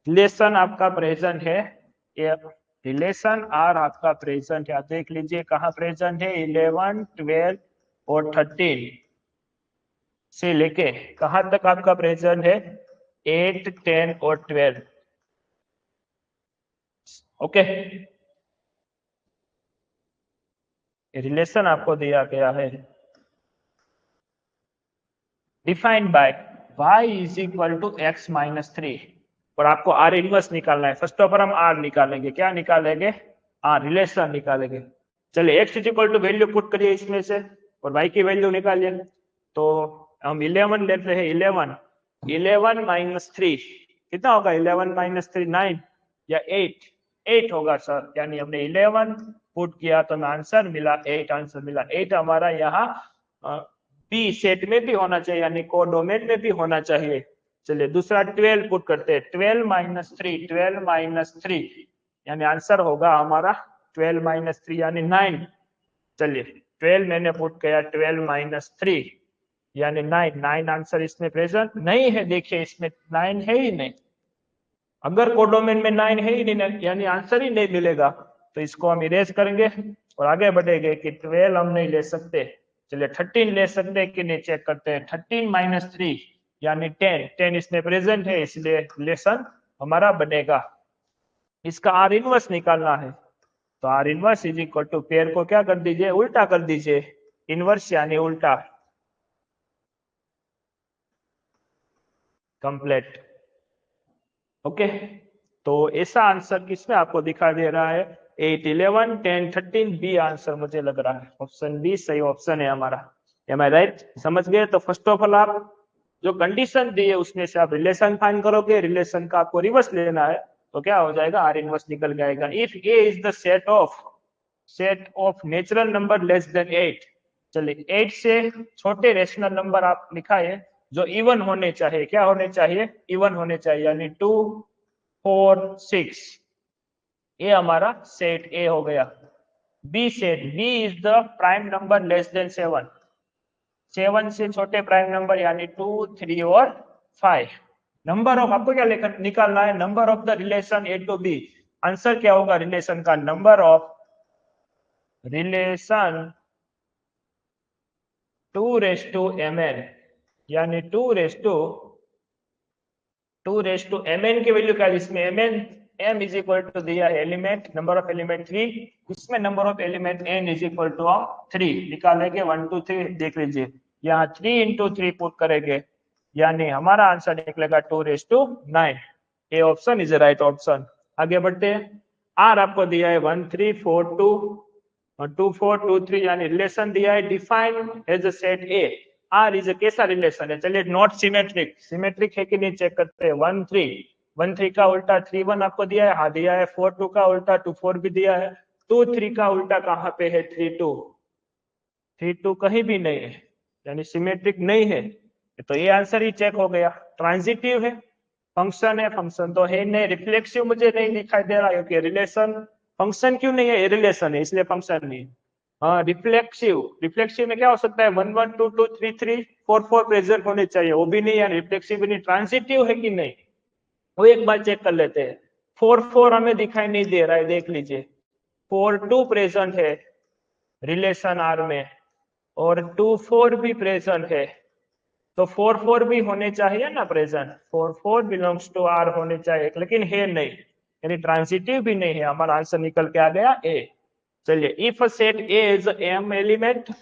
A: relation आपका प्रेजेंट है, ये रिलेशन आर आपका प्रेजेंट है। देख लीजिए कहाँ प्रेजेंट है, 11 12 और 13 से लेके कहां तक आपका प्रेजेंट है, 8 10 और 12। ओके, रिलेशन आपको दिया गया है, defined by y is equal to x minus 3, और आपको r इनवर्स निकालना है। फर्स्ट ऑफ ऑल हम r निकालेंगे, क्या निकालेंगे? r रिलेशन निकालेंगे। चलिए x is equal to value put करिए इसमें से और y की वैल्यू निकालिए। तो हम 11 लेते हैं, 11 माइनस 3 कितना होगा? 11 माइनस 3 9 या 8 होगा सर, यानी हमने 11 पुट किया तो हमें आंसर मिला 8, आंसर मिला 8 हमारा। यहाँ बी सेट में भी होना चाहिए, यानी कोडोमेन में भी होना चाहिए। चलिए दूसरा 12 पुट करते हैं, 12 माइनस 3, 12 माइनस 3 यानी आंसर होगा हमारा 12 माइनस 3 यानी 9। चलिए 12 मैंने पुट किया, 12 माइनस 3 यानी 9, 9 आंसर इसमें प्रेजेंट नहीं है। देखिए इसमें 9 है ही नहीं, अगर कोडोमेन में 9 है ही नहीं यानी आंसर ही नहीं मिलेगा। तो इसको हम इरेज करेंगे और आगे बढ़ेंगे कि 12 हम नहीं ले सकते। चलिए 13 ले सकते हैं कि नहीं चेक करते हैं। 13 माइनस 3 यानी 10, 10 इसमें प्रेजेंट है, इसलिए रिलेशन हमारा बनेगा। इसका आर इनवर्स निकालना है, तो R inverse is equal to, pair को क्या कर दीजिए, उल्टा कर दीजिए, इनवर्स यानी उल्टा। कंप्लीट। ओके, तो ऐसा आंसर किसमें आपको दिखा दे रहा है, 8 11 10 13 बी आंसर मुझे लग रहा है, ऑप्शन बी सही ऑप्शन है हमारा। M I right? समझ गए? तो फर्स्ट ऑफ ऑल आप जो कंडीशन दी है उसमें से आप रिलेशन फाइंड करोगे, रिलेशन का आपको रिवर्स लेना है, तो क्या हो जाएगा, आर इनवर्स निकल जाएगा। If A is the set of natural number less then 8, चलिए 8 से छोटे रेशनल नंबर आप लिखाए जो इवन होने चाहिए, क्या होने चाहिए, इवन होने चाहिए, यानी 2 4 6, ये हमारा सेट ए हो गया। B set, B is the prime number less than 7, 7 से छोटे प्राइम नंबर यानी 2 3 और 5। नंबर ऑफ आपको क्या लेकर निकालना है, number of the relation A to B. Answer क्या होगा रिलेशन का, number of relation 2 raise to M N, यानी 2 रेस टू एम एन की वैल्यू क्या है इसमें, M N M is equal to दिया है एलिमेंट, नंबर ऑफ एलिमेंट 3, इसमें number of element N is equal to 3 निकालेंगे, 1 2 3 देख लीजिए, यहाँ 3 इंटू 3 पुट करेंगे, यानी हमारा आंसर निकलेगा 2 raise to 9। A option is right option. आगे बढ़ते हैं, आर आपको दिया है 1 3 4 2 और 2 4 2 3 यानी रिलेशन दिया है, define as a set A. R is कैसा रिलेशन है, चलिए नॉट सिमेट्रिक, सिमेट्रिक है कि नहीं चेक करते हैं। 1 3 1 3 का उल्टा 3 1 आपको दिया है, हाँ दिया है। 4 2 का उल्टा 2 4 भी दिया है। 2 3 का उल्टा कहाँ पे है, 3 2, 3 2 कहीं भी नहीं है, यानी सिमेट्रिक नहीं है। तो ये आंसर ही चेक हो गया। ट्रांजिटिव है, फंक्शन है, फंक्शन तो है नहीं, रिफ्लेक्सिव मुझे नहीं दिखाई दे रहा क्योंकि रिलेशन, फंक्शन क्यों नहीं है, रिलेशन है इसलिए फंक्शन नहीं। हाँ रिफ्लेक्सिव, रिफ्लेक्सिव में क्या हो सकता है, 1 1 2 2 3 3 4 4 प्रेजेंट होने चाहिए, वो भी नहीं है, रिफ्लेक्सिव भी नहीं। ट्रांजिटिव है कि नहीं वो एक बार चेक कर लेते हैं। 4 4 हमें दिखाई नहीं दे रहा है, देख लीजिए 4 2 प्रेजेंट है रिलेशन आर में, और 2 4 भी प्रेजेंट है, तो 4 4 भी होने चाहिए ना प्रेजेंट, 4 4 बिलोंग्स टू आर होने चाहिए, लेकिन है नहीं, यानी ट्रांजिटिव भी नहीं है। हमारा आंसर निकल के आ गया ए। चलिए, if a set A is m element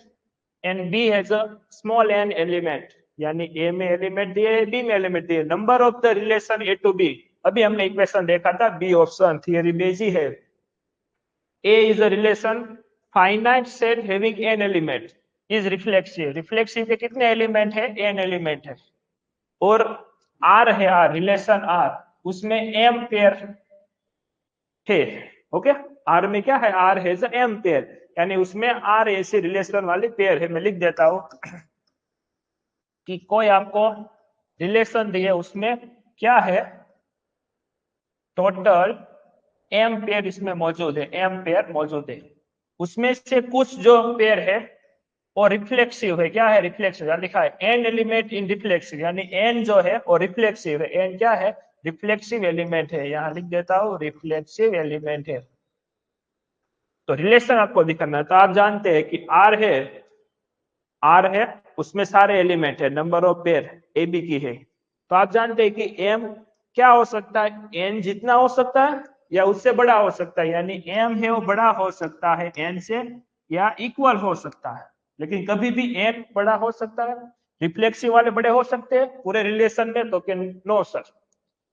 A: and B has a small n element, यानी ए में एलिमेंट दिए, बी में एलिमेंट दिए, number of the relation A to B, अभी हमने इक्वेशन देखा था, बी ऑप्शन थियरी बेजी है। A is a relation finite set having n element is reflexive, reflexive के कितने एलिमेंट है, n एलिमेंट है, और R है, R रिलेशन R, उसमें m पेयर है। ओके, R में क्या है, R है m पेयर, यानी उसमें R ऐसी रिलेशन वाली पेयर है। मैं लिख देता हूं कि कोई आपको रिलेशन दिए, उसमें क्या है, टोटल m पेयर इसमें मौजूद है, m पेयर मौजूद है, उसमें से कुछ जो पेयर है और रिफ्लेक्सिव है। क्या है, रिफ्लेक्सिव, यहाँ लिखा है एन एलिमेंट इन रिफ्लेक्सिव, यानी एन जो है और रिफ्लेक्सिव है, एन क्या है, रिफ्लेक्सिव एलिमेंट है, यहाँ लिख देता हूँ रिफ्लेक्सिव एलिमेंट है। तो रिलेशन आपको दिखाना है, तो आप जानते हैं कि आर है, आर है उसमें सारे एलिमेंट है, number of pair A B की है, तो आप जानते हैं कि एम क्या हो सकता है, एन जितना हो सकता है या उससे बड़ा हो सकता है, यानी एम है वो बड़ा हो सकता है एन से, या इक्वल हो सकता है, लेकिन कभी भी एन बड़ा हो सकता है। रिफ्लेक्सिव वाले बड़े हो सकते हैं पूरे रिलेशन में, तो नो सर,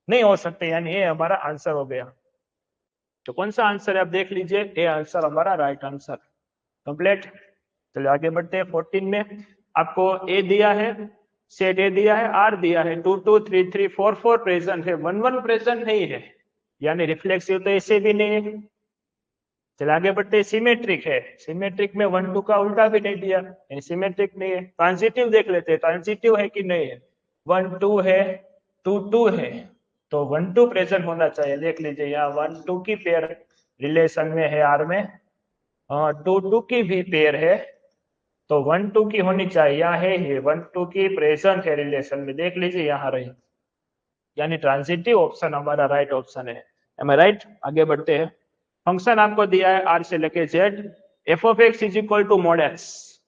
A: नहीं हो सकते, यानी ये हमारा आंसर हो गया। तो कौन सा आंसर है आप देख लीजिए, ए आंसर हमारा राइट आंसर कंप्लीट। चलिए आगे बढ़ते हैं। 14 में आपको ए दिया है, सेट ए दिया है, आर दिया है, 2 2 3 3 4 4 प्रेजेंट है, 1 1 प्रेजेंट नहीं है, यानी रिफ्लेक्सिव तो ऐसे भी नहीं है। चलिए आगे बढ़ते हैं। सिमेट्रिक है, सिमेट्रिक में 1 2 का उल्टा भी नहीं दिया, सिमेट्रिक नहीं है। ट्रांजिटिव देख लेते हैं, ट्रांजिटिव है कि नहीं है, 1 2 है, 2 2 है, तो 1 2 प्रेजेंट होना चाहिए। देख लीजिए यहाँ 1 2 की पेयर रिलेशन में है आर में, 2 2 की भी पेयर है, तो 1 2 की होनी चाहिए, यहाँ है 1 2 की प्रेजेंट है रिलेशन में, देख लीजिए यहाँ रही, यानी ट्रांजिटिव ऑप्शन हमारा राइट ऑप्शन है। M I right? आगे बढ़ते हैं। फंक्शन आपको दिया है आर से लेके Z, f of x is equal to mod x,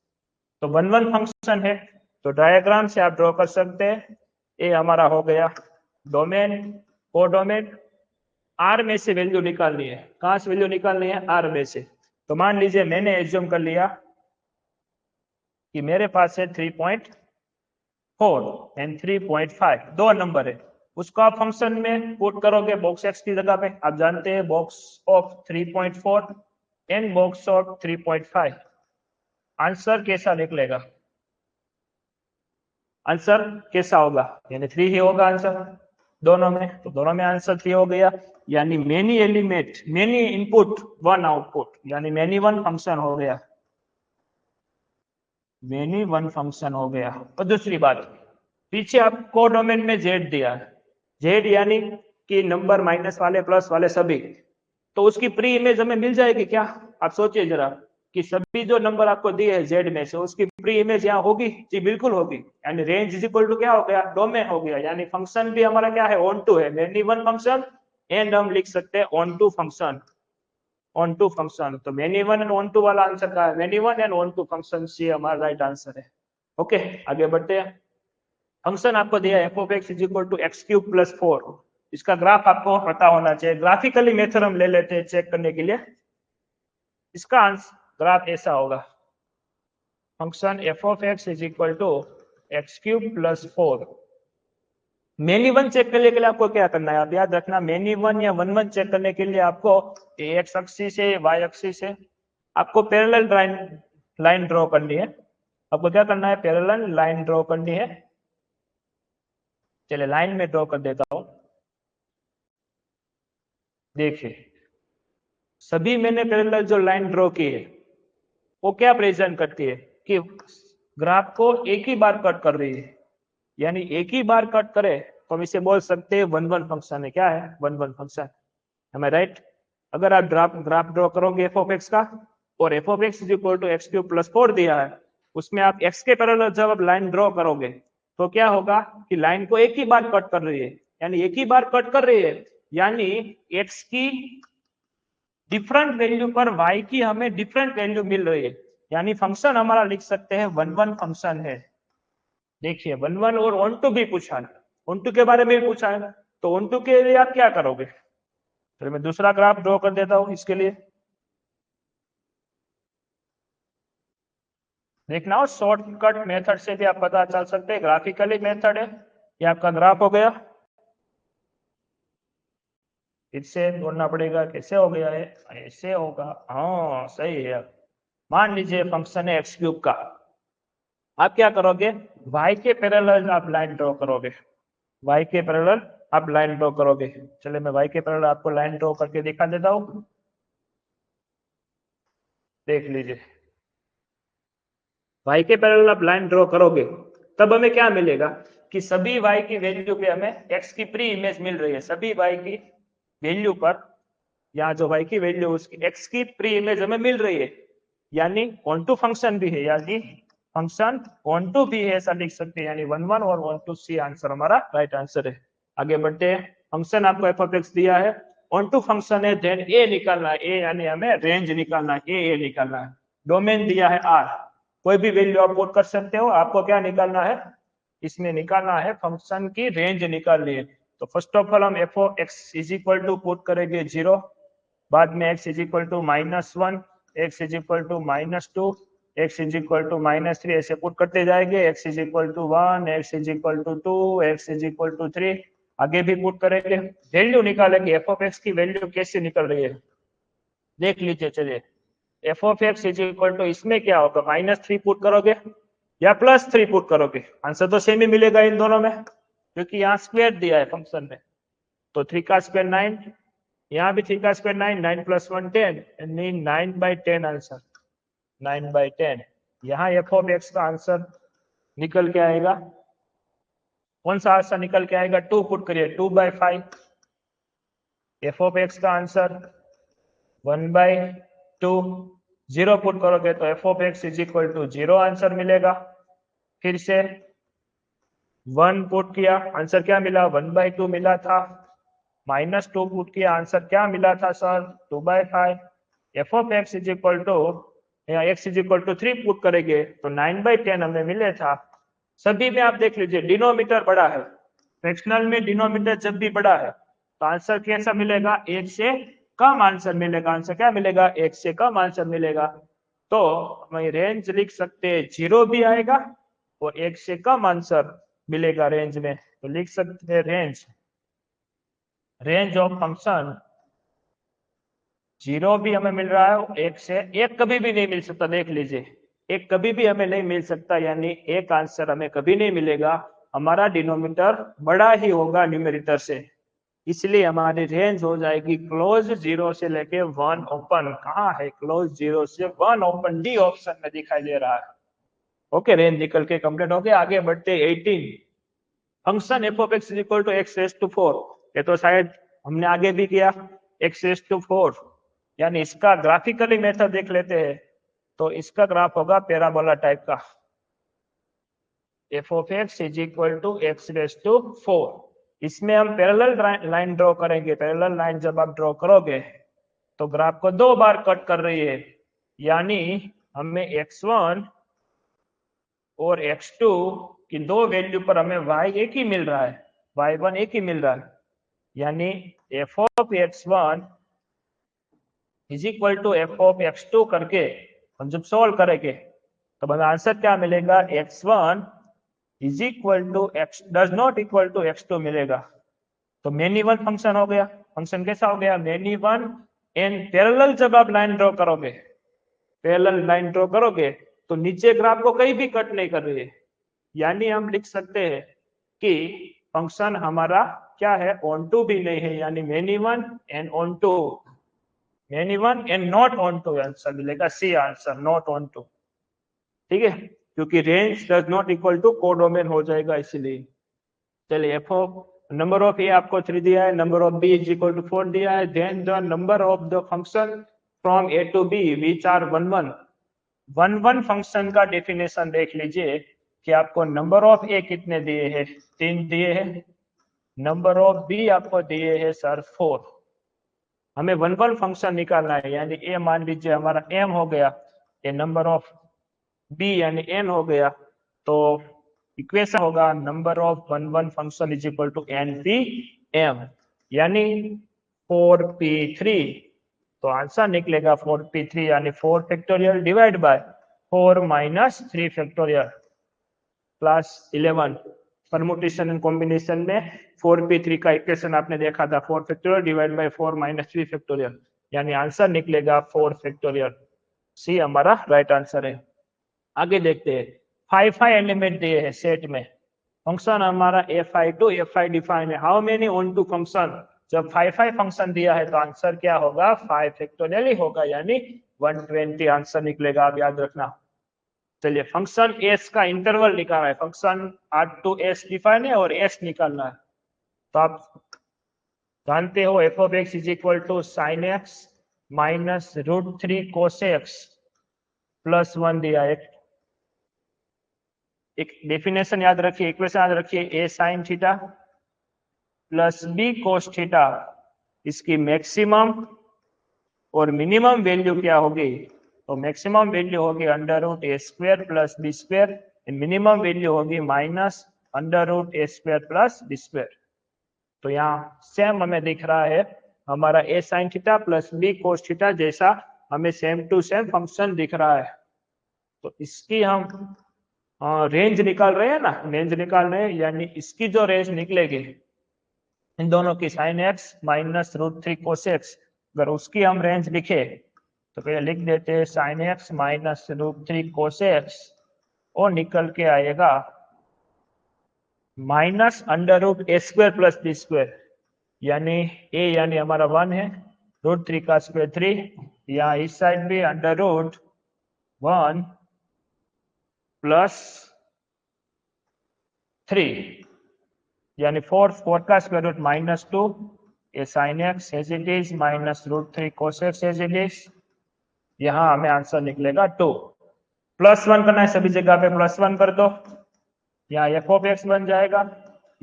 A: तो 1 1 फंक्शन है, तो डायग्राम से आप ड्रॉ कर सकते हैं। ये हमारा हो गया डोमेन, को डोमेन, आर में से वैल्यू निकालनी है, कहां से वैल्यू निकालनी है, आर में से। तो मान लीजिए मैंने एज्यूम कर लिया कि मेरे पास है 3.4 एंड 3.5, दो नंबर है, उसको आप फंक्शन में पुट करोगे बॉक्स एक्स की जगह पे, आप जानते हैं box of 3.4 and box of 3.5, answer कैसा निकलेगा, आंसर कैसा होगा, यानी 3 ही होगा आंसर दोनों में, तो दोनों में आंसर 3 हो गया, यानी many element many input one output, यानी मेनी वन फंक्शन हो गया, मेनी वन फंक्शन हो गया। और दूसरी बात, पीछे आपको डोमेन में जेड दिया, जेड यानी कि नंबर माइनस वाले प्लस वाले सभी, तो उसकी प्री इमेज हमें मिल जाएगी क्या, आप सोचिए जरा, कि सभी जो नंबर आपको दिए हैं जेड में से उसकी प्री इमेज यहाँ होगी, जी बिल्कुल होगी, यानी रेंज इज इक्वल टू क्या हो गया, डोमेन हो गया, यानी फंक्शन भी हमारा क्या है, ऑन टू है, मेनी वन फंक्शन, एंड हम लिख सकते हैं onto function, onto function, तो many one and onto वाला आंसर का है, many one and onto function C हमारा राइट आंसर है। ओके, आगे बढ़ते हैं। फंक्शन आपको दिया है f of x is equal to x cube plus 4, इसका ग्राफ आपको पता होना चाहिए, ग्राफिकली मेथड हम ले लेते हैं चेक करने के लिए। इसका आंसर ग्राफ ऐसा होगा, function f of x is equal to x cube plus 4। Many one check करने के लिए आपको क्या करना है, आप याद रखना, मेनी वन या वन वन चेक करने के लिए आपको एक्स एक्सिस से वाई एक्सिस से आपको पैरेलल लाइन ड्रॉ करनी है, आपको क्या करना है, पैरेलल लाइन ड्रॉ करनी है। चलिए लाइन में ड्रॉ कर देता हूं, देखिए सभी मैंने पैरेलल जो लाइन ड्रॉ की है वो क्या प्रेजेंट करती है कि ग्राफ को एक ही बार कट कर रही है, यानी एक ही बार कट करे तो हम इसे बोल सकते हैं वन वन फंक्शन है। क्या है? One one function. हमें राइट। अगर आप ग्राफ ड्रॉ करोगे एफ ऑफ एक्स का, और f of x is equal to x cube plus 4 दिया है, उसमें आप एक्स के पैरेलल जब आप लाइन ड्रॉ करोगे तो क्या होगा कि लाइन को एक ही बार कट कर रही है, यानी एक ही बार कट कर रही है, यानी एक्स की डिफरेंट वैल्यू पर वाई की हमें डिफरेंट वैल्यू मिल रही है, यानी फंक्शन हमारा लिख सकते हैं वन वन फंक्शन है। देखिए वन वन और वन टू भी पूछा है, वन टू के बारे में भी पूछा है, तो वन टू के लिए आप क्या करोगे? फिर मैं दूसरा ग्राफ ड्रॉ कर देता हूं इसके लिए। देखना हो शॉर्टकट मेथड से भी आप पता चल सकते हैं, ग्राफिकली मेथड है। ये आपका ग्राफ हो गया, इससे ढूंढना पड़ेगा कैसे हो गया है, ऐसे होगा। हाँ सही है। मान लीजिए फंक्शन है एक्स क्यूब का, आप क्या करोगे? y के पैरेलल आप लाइन ड्रॉ करोगे, y के पैरेलल आप लाइन ड्रॉ करोगे। चलिए मैं y के पैरेलल आपको लाइन ड्रॉ करके दिखा देता हूं, देख लीजिए। y के पैरेलल आप लाइन ड्रॉ करोगे तब हमें क्या मिलेगा कि सभी y की वैल्यू पे हमें x की प्री इमेज मिल रही है। सभी y की वैल्यू पर, यहाँ जो y की वैल्यू उसकी x की प्री इमेज हमें मिल रही है, यानी ऑन टू फंक्शन भी है, यानी फंक्शन ऑन टू भी है, ऐसा लिख सकते हैं। यानी वन वन और वन टू सी आंसर हमारा राइट आंसर है। आगे बढ़ते हैं। फंक्शन आपको एफ ऑफ एक्स दिया है, ऑन टू फंक्शन है, देन ए निकालना है, ए यानी हमें रेंज निकालना है, ए निकालना है। डोमेन दिया है आर, कोई भी वैल्यू आप पुट कर सकते हो। आपको क्या निकालना है? इसमें निकालना है फंक्शन की रेंज निकालनी है। तो फर्स्ट ऑफ ऑल हम f of x is equal to put करेंगे 0, बाद में x is equal to -1, x is equal to -2, x is equal to -3, ऐसे पुट करते जाएंगे। x is equal to 1, x is equal to 2, x is equal to 3, आगे भी पुट करेंगे। वैल्यू निकालेंगे, एफ ऑफ एक्स की वैल्यू कैसे निकल रही है देख लीजिए। चलिए F of x is equal to, इसमें क्या होगा, -3 पुट करोगे या +3 पुट करोगे, आंसर तो सेम ही मिलेगा इन दोनों में, क्योंकि यहाँ स्क्वायर दिया है फंक्शन में। तो 3 का स्क्वायर 9, यहाँ भी 3 का स्क्वायर 9, 9 + 1 10, 9/10 आंसर, 9/10। यहाँ एफ ऑफ एक्स का आंसर निकल के आएगा, कौन सा आंसर निकल के आएगा? 2 पुट करिए, 2/5। एफ ऑफ एक्स का आंसर 1/2। 0 पुट करोगे तो f of x is equal to 0 answer मिलेगा। फिर से 1 पुट किया, आंसर क्या मिला? 1/2 मिला था। -2 पुट किया, आंसर क्या मिला था sir? 2/5। F of x is equal to, यहाँ x is equal to 3 put करेंगे तो 9/10 हमें मिले था। सभी में आप देख लीजिए डिनोमिनेटर बड़ा है, फ्रैक्शनल में डिनोमिनेटर जब भी बड़ा है तो आंसर कैसा मिलेगा? 1 से कम आंसर मिलेगा। आंसर क्या मिलेगा? 1 से कम आंसर मिलेगा। तो हम रेंज लिख सकते हैं 0 भी आएगा और 1 से कम आंसर मिलेगा रेंज में, तो लिख सकते हैं रेंज ऑफ फंक्शन 0 भी हमें मिल रहा है, 1 से, 1 कभी भी नहीं मिल सकता। देख लीजिए 1 कभी भी हमें नहीं मिल सकता, यानी एक आंसर हमें कभी नहीं मिलेगा। हमारा डिनोमिनेटर बड़ा ही होगा न्यूमरेटर से, इसलिए हमारी रेंज हो जाएगी क्लोज 0 से लेके 1 ओपन। कहाँ है क्लोज 0 से 1 ओपन? डी ऑप्शन में दिखाई दे रहा है। ओके, रेंज निकल के कंप्लीट हो गया। आगे बढ़ते 18। Function f of x is equal to x raise to 4, ये तो शायद हमने आगे भी किया। एक्स रेज टू 4, यानी इसका ग्राफिकली मेथड देख लेते हैं, तो इसका ग्राफ होगा पैराबोला टाइप का। F of x is equal to x raise to 4, इसमें हम पैरेलल लाइन ड्रॉ करेंगे। पैरेलल लाइन जब आप ड्रॉ करोगे तो ग्राफ को 2 बार कट कर रही है, यानी हमें x1 और x2 की 2 वैल्यू पर हमें y एक ही मिल रहा है, y1 एक ही मिल रहा है, यानी f of x1 is equal to f of x2 करके हम जब सोल्व करेंगे तो हमें आंसर क्या मिलेगा? x1 is equal to x does not equal to x2 मिलेगा। तो मेनी वन फंक्शन हो गया। फंक्शन कैसा हो गया? मेनी वन एंड पैरेलल जब आप लाइन ड्रॉ करोगे, पैरेलल लाइन ड्रॉ करोगे तो नीचे ग्राफ को कहीं भी कट नहीं कर रही है, यानी हम लिख सकते हैं कि फंक्शन हमारा क्या है? ऑन टू भी नहीं है, यानी many one and onto, many one and not onto answer मिलेगा। C answer, not onto. ठीक है, क्योंकि range does not equal to codomain हो जाएगा इसलिए। चलिए F of number of A आपको 3 दिया है, number of B is equal to 4 दिया है, then the number of the function from A to B which are 1 1 1 1 function का डेफिनेशन देख लीजिए कि आपको नंबर ऑफ ए कितने दिए हैं, 3 दिए हैं, नंबर ऑफ बी आपको दिए हैं सर 4। हमें 1 1 फंक्शन निकालना है, यानी ए मान लीजिए हमारा एम हो गया, ये नंबर ऑफ बी यानी एन हो गया, तो इक्वेशन होगा number of 1 1 function is equal to n P m यानी 4p3। तो आंसर निकलेगा 4p3 यानी 4 factorial divide by 4 minus 3 factorial plus 11। Permutation and combination में 4p3 का इक्वेशन आपने देखा था, 4 factorial divide by 4 minus 3 factorial, यानी आंसर निकलेगा 4 फैक्टोरियल। सी हमारा राइट आंसर है। आगे देखते हैं, 5 एलिमेंट दिए हैं सेट में, फंक्शन हमारा fi टू fi डिफाइन है, how many onto function, जब 5 फंक्शन दिया है तो आंसर क्या होगा, 5 फैक्टोरियल ही होगा, यानी 120 आंसर निकलेगा, आप याद रखना। चलिए फंक्शन s का इंटरवल निकालना है, function r to s define है और s निकालना है, तो आप जानते हो f of x is equal to sine x minus √3 cos x plus 1 दिया है। एक डेफिनेशन याद रखिए, इक्वेशन याद रखिए, a sine theta plus b cos theta, इसकी मैक्सिमम और मिनिमम वैल्यू क्या होगी, तो मैक्सिमम वैल्यू होगी √a² plus b², minimum value होगी माइनस √a² प्लस b²। तो यहाँ सेम हमें दिख रहा है हमारा a sine theta plus b cos theta जैसा हमें सेम टू सेम फंक्शन दिख रहा है। तो इसकी हम रेंज निकाल रहे हैं ना, रेंज निकाल रहे हैं, यानी इसकी जो रेंज निकलेगी इन दोनों की sine x minus √3 cos x, अगर उसकी हम रेंज लिखे तो पहले लिख देते हैं sine x minus √3 cos x और निकल के आएगा माइनस √a² प्लस b², यानी a यानी हमारा 1 है, √3 का स्क्वायर 3, या इस साइड भी √1 प्लस 3 यानी 4 का square root minus 2, a sine x as it is minus √3 cos x as it is, यहाँ हमें आंसर निकलेगा 2। प्लस 1 करना है, सभी जगह पे प्लस 1 कर दो, यहाँ f ऑफ x बन जाएगा,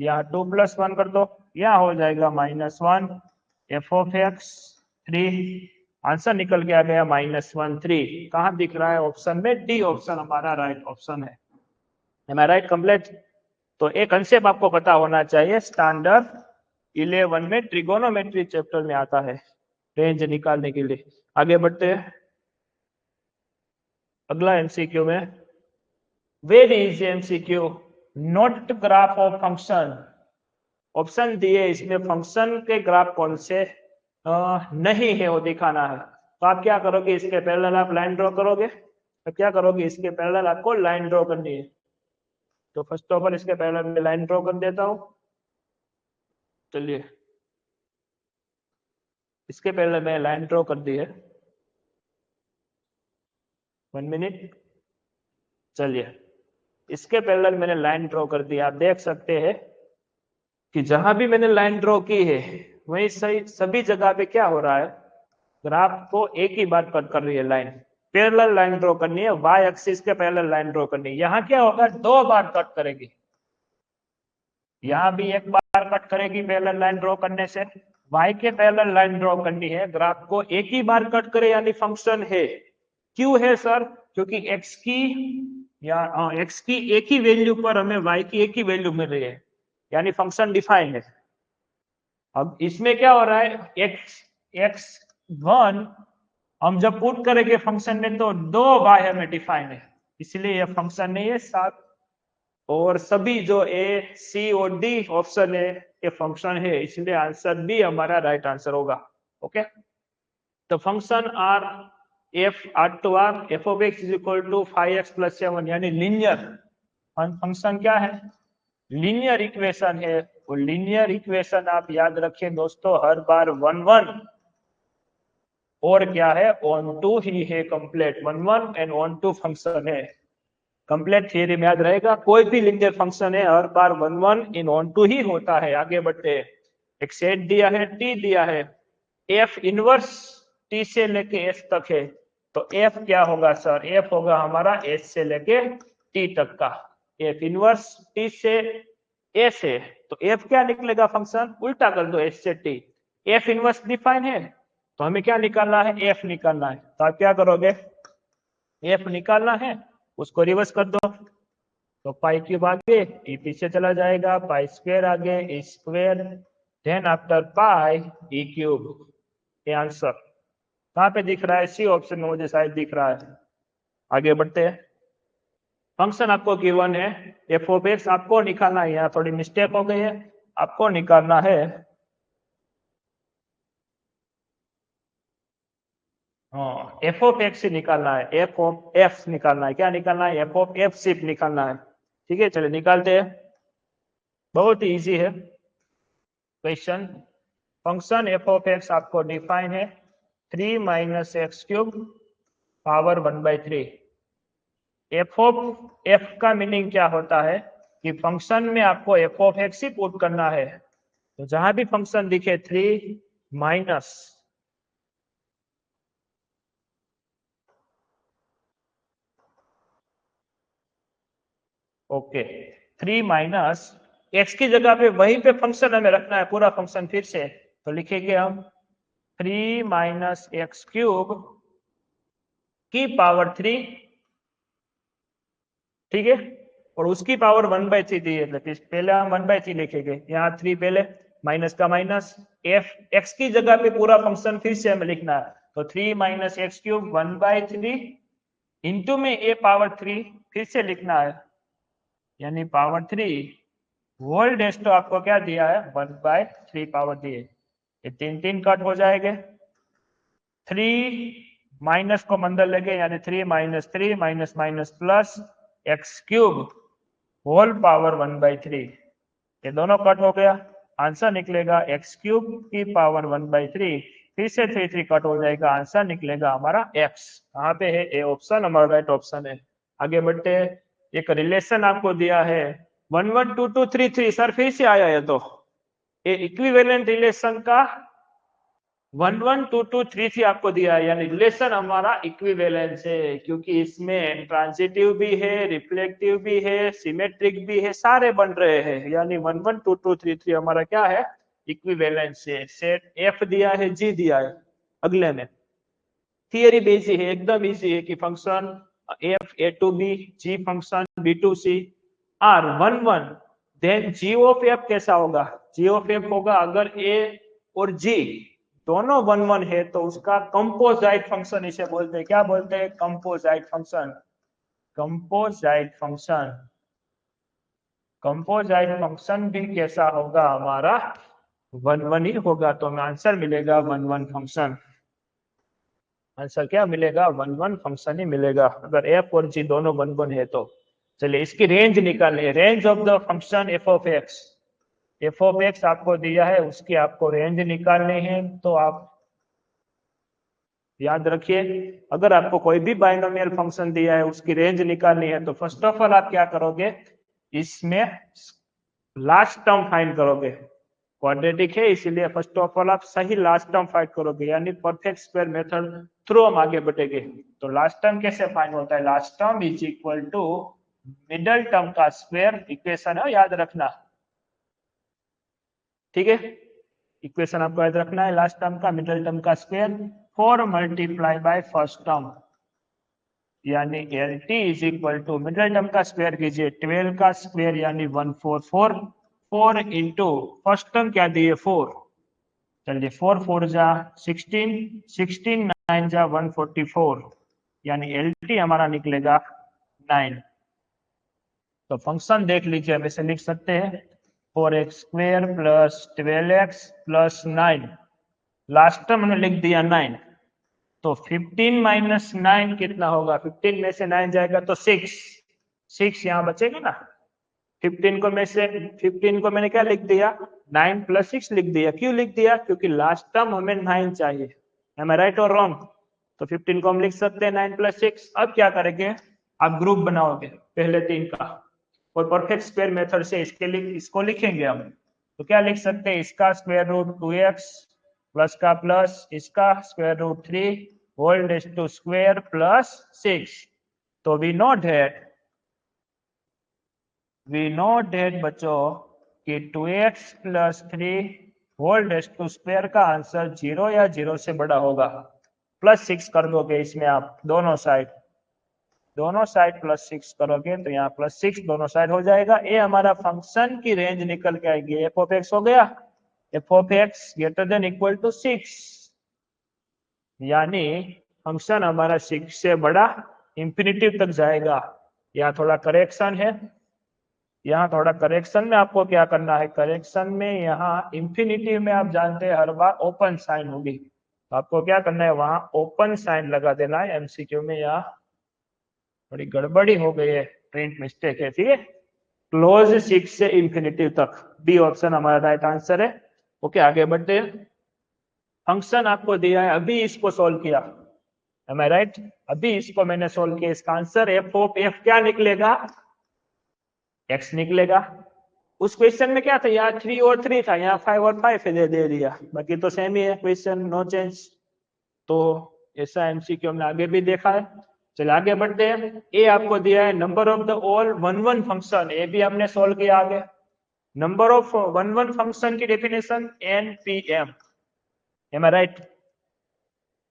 A: यहाँ 2 प्लस 1 कर दो, यहाँ हो जाएगा -1 f ऑफ x 3, आंसर निकल के आ गया -1 3। कहाँ दिख रहा है ऑप्शन में, डी ऑप्शन हमारा राइट ऑप्शन है। Am I right complete? तो एक कंसेप्ट आपको पता होना चाहिए, स्टैंडर्ड 11 में ट्रिगोनोमेट्री चैप्टर में आता है रेंज निकालने के लिए। आगे बढ़ते हैं अगला एमसीक्यू में, very easy MCQ, note graph of function. Option दिए, इसमें फंक्शन के ग्राफ कौन से नहीं है वो दिखाना है, तो आप क्या करोगे, इसके पैरेलल आप लाइन ड्रॉ करोगे, तो क्या करोगे, इसके पैरेलल आपको लाइन ड्रॉ करनी है। तो फर्स्ट ऑफ ऑल इसके पैरेलल में लाइन ड्रॉ कर देता हूं, चलिए इसके पैरेलल में लाइन ड्रॉ कर दी है, 1 मिनट। चलिए इसके पैरेलल मैंने लाइन ड्रॉ कर दी, आप देख सकते हैं कि जहां भी मैंने लाइन ड्रॉ की है वहीं सभी जगह पे क्या हो रहा है, ग्राफ को एक ही बार कट कर रही है लाइन, पैरेलल लाइन ड्रॉ करनी है, वाई एक्सिस के पैरेलल लाइन ड्रॉ करनी है। यहाँ क्या होगा, 2 बार कट करेगी, यहाँ भी एक बार कट करेगी पैरेलल लाइन ड्रॉ करने से, y के पैरेलल लाइन ड्रॉ करनी है, ग्राफ को एक ही बार कट करे यानी फंक्शन है। क्यों है सर, क्योंकि x की या x की एक ही वैल्यू पर हमें y की एक ही वैल्यू मिल रही है, यानी फंक्शन डिफाइन है। अब इसमें क्या हो रहा है, x1 हम जब पुट करेंगे फंक्शन में तो 2 y हमें डिफाइन है, इसलिए यह फंक्शन नहीं है साथ, और सभी जो ए सी और डी ऑप्शन है ये फंक्शन है, इसलिए आंसर बी हमारा राइट आंसर होगा। ओके, तो function R f R to R f of x is equal to 5x plus 7 यानी लीनियर फंक्शन क्या है, लीनियर इक्वेशन है, और लीनियर इक्वेशन आप याद रखें दोस्तों हर बार 1 1 और क्या है ऑन टू ही है, complete 1 1 and onto function है। कंप्लीट थियरी में याद रहेगा, कोई भी लीनियर फंक्शन है हर बार 1 1 इन ऑन टू ही होता है। आगे बढ़ते हैं, एक सेट दिया है, टी दिया है, एफ इनवर्स टी से लेके एफ तक है, तो एफ क्या होगा सर? एफ होगा हमारा एस से लेके टी तक का। एफ इनवर्स टी से एस है, तो एफ क्या निकलेगा फंक्शन? उल्टा कर दो, एस से टी। एफ इनवर्स डिफाइन है, तो हमें क्या निकालना है? एफ निकालना है। तो आप क्या करोगे? एफ निकालना है, उसको रिवर्स कर दो, तो पाई क्यूब आगे, टी पीछे चला जाएगा, पाई स्क्वायर आगे, ए स्क्वायर, देन आफ्टर पाई ई क्यूब। ये आंसर कहाँ पे दिख रहा है? सी ऑप्शन में मुझे शायद दिख रहा है। आगे बढ़ते हैं, फंक्शन आपको गिवन है एफ ऑफ एक्स, आपको निकालना है। यहाँ थोड़ी मिस्टेक हो गई है, आपको निकालना है एफ ऑफ एक्स निकालना है, एफ ऑफ एफ निकालना है। क्या निकालना है? एफ ऑफ एफ सिर्फ निकालना है। ठीक है, चलिए निकालते हैं, बहुत ही इजी है question. Function f of x आपको डिफाइन है 3 minus x cube power 1/3। F of F का मीनिंग क्या होता है कि फंक्शन में आपको F of x he put करना है। तो जहां भी फंक्शन दिखे 3 माइनस ओके 3 माइनस एक्स की जगह पे वहीं पे फंक्शन हमें रखना है, पूरा फंक्शन फिर से। तो लिखेंगे हम 3 माइनस एक्स क्यूब की पावर 3, ठीक है, और उसकी पावर 1/3 दी है, पहले हम 1/3 लिखेंगे, यहाँ 3 पहले, माइनस का माइनस, एफ एक्स की जगह पे पूरा फंक्शन फिर से हमें लिखना है। तो 3 माइनस एक्स क्यूब 1/3 इंटू में ए पावर 3 फिर से लिखना है, यानी पावर 3 होल डेस तो आपको क्या दिया है? 1/3 पावर दिए। ये 3 3 कट हो जाएंगे, 3 माइनस को अंदर लेंगे, यानी 3 minus 3 minus minus plus x cube whole power 1/3। ये दोनों कट हो गया, आंसर निकलेगा एक्स क्यूब की पावर 1/3। फिर से 3 3 कट हो जाएगा, आंसर निकलेगा हमारा एक्स। कहाँ पे है? ए ऑप्शन हमारा राइट ऑप्शन है। आगे बढ़ते हैं, एक रिलेशन आपको दिया है 1 1 2 2 3 3। सर फिर से आया है, तो ये इक्विवेलेंट रिलेशन का 1 1 2 2 3 3 आपको दिया है, यानी रिलेशन हमारा इक्विवेलेंस है, क्योंकि इसमें ट्रांजिटिव भी है, रिफ्लेक्टिव भी है, सिमेट्रिक भी है, सारे बन रहे हैं, यानी 1 1 2 2 3 3 हमारा क्या है? इक्विवेलेंस है। सेट एफ दिया है, जी दिया है। अगले में थियरी बेसी है, एकदम इजी है कि function f A to B, g function B to C R 1 1, then g of f कैसा होगा? जी ऑफ एफ होगा अगर ए और जी दोनों 1 1 है तो उसका कंपोजाइट फंक्शन इसे बोलते हैं। क्या बोलते हैं? Composite function. Composite function, composite function भी कैसा होगा? हमारा 1 1 ही होगा, तो हमें आंसर मिलेगा 1 1 फंक्शन। आंसर क्या मिलेगा? 1 1 फंक्शन ही मिलेगा अगर एफ और जी दोनों 1 1 है तो। चलिए इसकी रेंज निकालिए, range of the function f of x. F of x आपको दिया है, उसकी आपको रेंज निकालनी है। तो आप याद रखिए, अगर आपको कोई भी बाइनोमियल फंक्शन दिया है, उसकी रेंज निकालनी है, तो फर्स्ट ऑफ ऑल आप क्या करोगे? इसमें लास्ट टर्म फाइंड करोगे। क्वाड्रेटिक है इसीलिए फर्स्ट ऑफ ऑल आप सही लास्ट टर्म फाइंड करोगे, यानी परफेक्ट स्क्वायर मेथड थ्रू हम आगे बढ़ेंगे। तो लास्ट टर्म कैसे फाइंड होता है? Last term is equal to middle term का स्क्वायर, इक्वेशन है याद रखना, ठीक है। इक्वेशन आपको याद रखना है, लास्ट टर्म का मिडल टर्म का square 4 multiply by first term, यानी L T is equal to middle term का स्क्वायर कीजिए 12 का स्क्वायर यानी 144, 4 इंटू फर्स्ट टर्म क्या दिए 4, चलिए 4 4 जा 16, 16 9 जा 144, यानी एल टी हमारा निकलेगा 9। तो फंक्शन देख लीजिए, हम इसे लिख सकते हैं 4x square plus 12x plus 9, last term हमने लिख दिया 9। तो 15 माइनस 9 कितना होगा? 15 में से 9 जाएगा तो 6, 6 यहाँ बचेगा ना। 15 को मैंने क्या लिख दिया? 9 प्लस 6 लिख दिया। क्यों लिख दिया? क्योंकि लास्ट टर्म हमें 9 चाहिए। एम आई राइट और रॉन्ग? तो 15 को हम लिख सकते हैं 9 प्लस 6। अब क्या करेंगे? आप ग्रुप बनाओगे पहले 3 का, और परफेक्ट स्क्वायर मेथड से इसको लिखेंगे हम। तो क्या लिख सकते हैं, इसका स्क्वायर रूट 2x प्लस का प्लस इसका square root 3 whole raise to square plus 6। तो वी नो डेट बच्चों कि 2x plus 3 whole raise to square का आंसर 0 या 0 से बड़ा होगा। प्लस 6 कर दोगे इसमें आप दोनों साइड प्लस 6 करोगे तो यहाँ प्लस 6 दोनों साइड हो जाएगा। ये हमारा फंक्शन की रेंज निकल के आएगी, एफ ऑफ एक्स हो गया, f of x greater than equal to 6, यानी फंक्शन हमारा 6 से बड़ा इंफिनिटी तक जाएगा। यहाँ थोड़ा करेक्शन है, यहाँ थोड़ा करेक्शन में आपको क्या करना है, करेक्शन में यहाँ इंफिनिटी में आप जानते हैं हर बार ओपन साइन होगी, तो आपको क्या करना है वहां ओपन साइन लगा देना है। एमसीक्यू में यहाँ थोड़ी गड़बड़ी हो गई है, प्रिंट मिस्टेक है, ठीक है। क्लोज 6 से इंफिनिटी तक, बी ऑप्शन हमारा राइट आंसर है। ओके, आगे बढ़ते हैं। फंक्शन आपको दिया है, अभी इसको सोल्व किया, एम आई राइट, अभी इसको मैंने सोल्व किया, इसका आंसर एफ ऑफ एफ क्या निकलेगा, एक्स निकलेगा। उस क्वेश्चन में क्या था, यहाँ 3 और 3 था, यहाँ 5 और 5 दे दिया, बाकी तो सेम ही है क्वेश्चन, नो चेंज। तो ऐसा एमसीक्यू हमने आगे भी देखा है। चलिए आगे बढ़ते हैं। ए आपको दिया है number of the all 1 1 function, A भी हमने सोल्व किया। आगे नंबर ऑफ 1 1 फंक्शन की definition npm, am I right.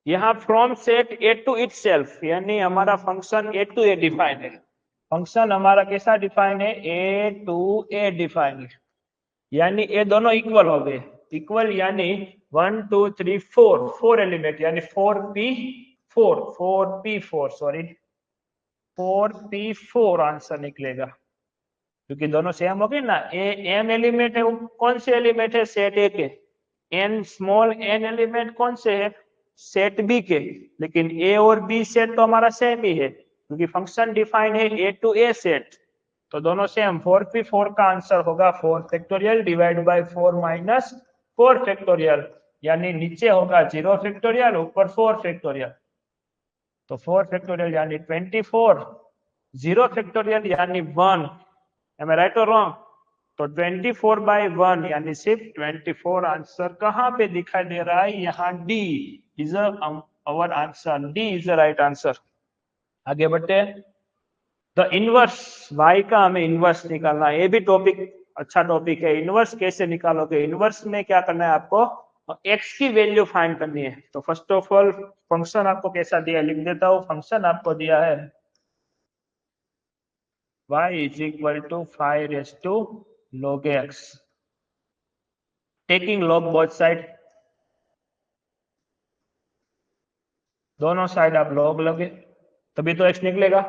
A: यहाँ from set A to itself, यानी हमारा function A to A define है। फंक्शन हमारा कैसा डिफाइन है, ए टू ए डिफाइन है, यानी ये दोनों इक्वल हो गए, इक्वल यानी 1 2 3 4 एलिमेंट, यानी 4p4 आंसर निकलेगा, क्योंकि दोनों सेम हो गए ना। ए एम एलिमेंट है, कौन से एलिमेंट है, सेट ए के। एन स्मॉल एन एलिमेंट कौन से है, सेट बी के। लेकिन ए और बी सेट तो हमारा सेम ही है, क्योंकि फंक्शन डिफाइन है ए टू ए सेट, तो दोनों सेम। 4p4 का आंसर होगा 4 factorial divide by 4 minus 4 factorial, यानी नीचे होगा 0 फैक्टोरियल, ऊपर 4 फैक्टोरियल। तो 4 फैक्टोरियल यानी 24, 0 फैक्टोरियल यानी 1, एम आई राइट और रॉन्ग। तो 24/1 यानी सिर्फ 24 आंसर कहाँ पे दिखाई दे रहा है, यहाँ D is our answer, D is the right answer. आगे बढ़ते हैं। द इनवर्स, y का हमें इनवर्स निकालना है, ये भी टॉपिक अच्छा टॉपिक है। इनवर्स कैसे निकालोगे, इनवर्स में क्या करना है आपको, x की वैल्यू फाइंड करनी है। तो फर्स्ट ऑफ ऑल फंक्शन आपको कैसा दिया है, लिख देता हूँ। फंक्शन आपको दिया है y is equal to 5 raise to log x, taking log both side, दोनों साइड आप log लोगे तभी तो x निकलेगा।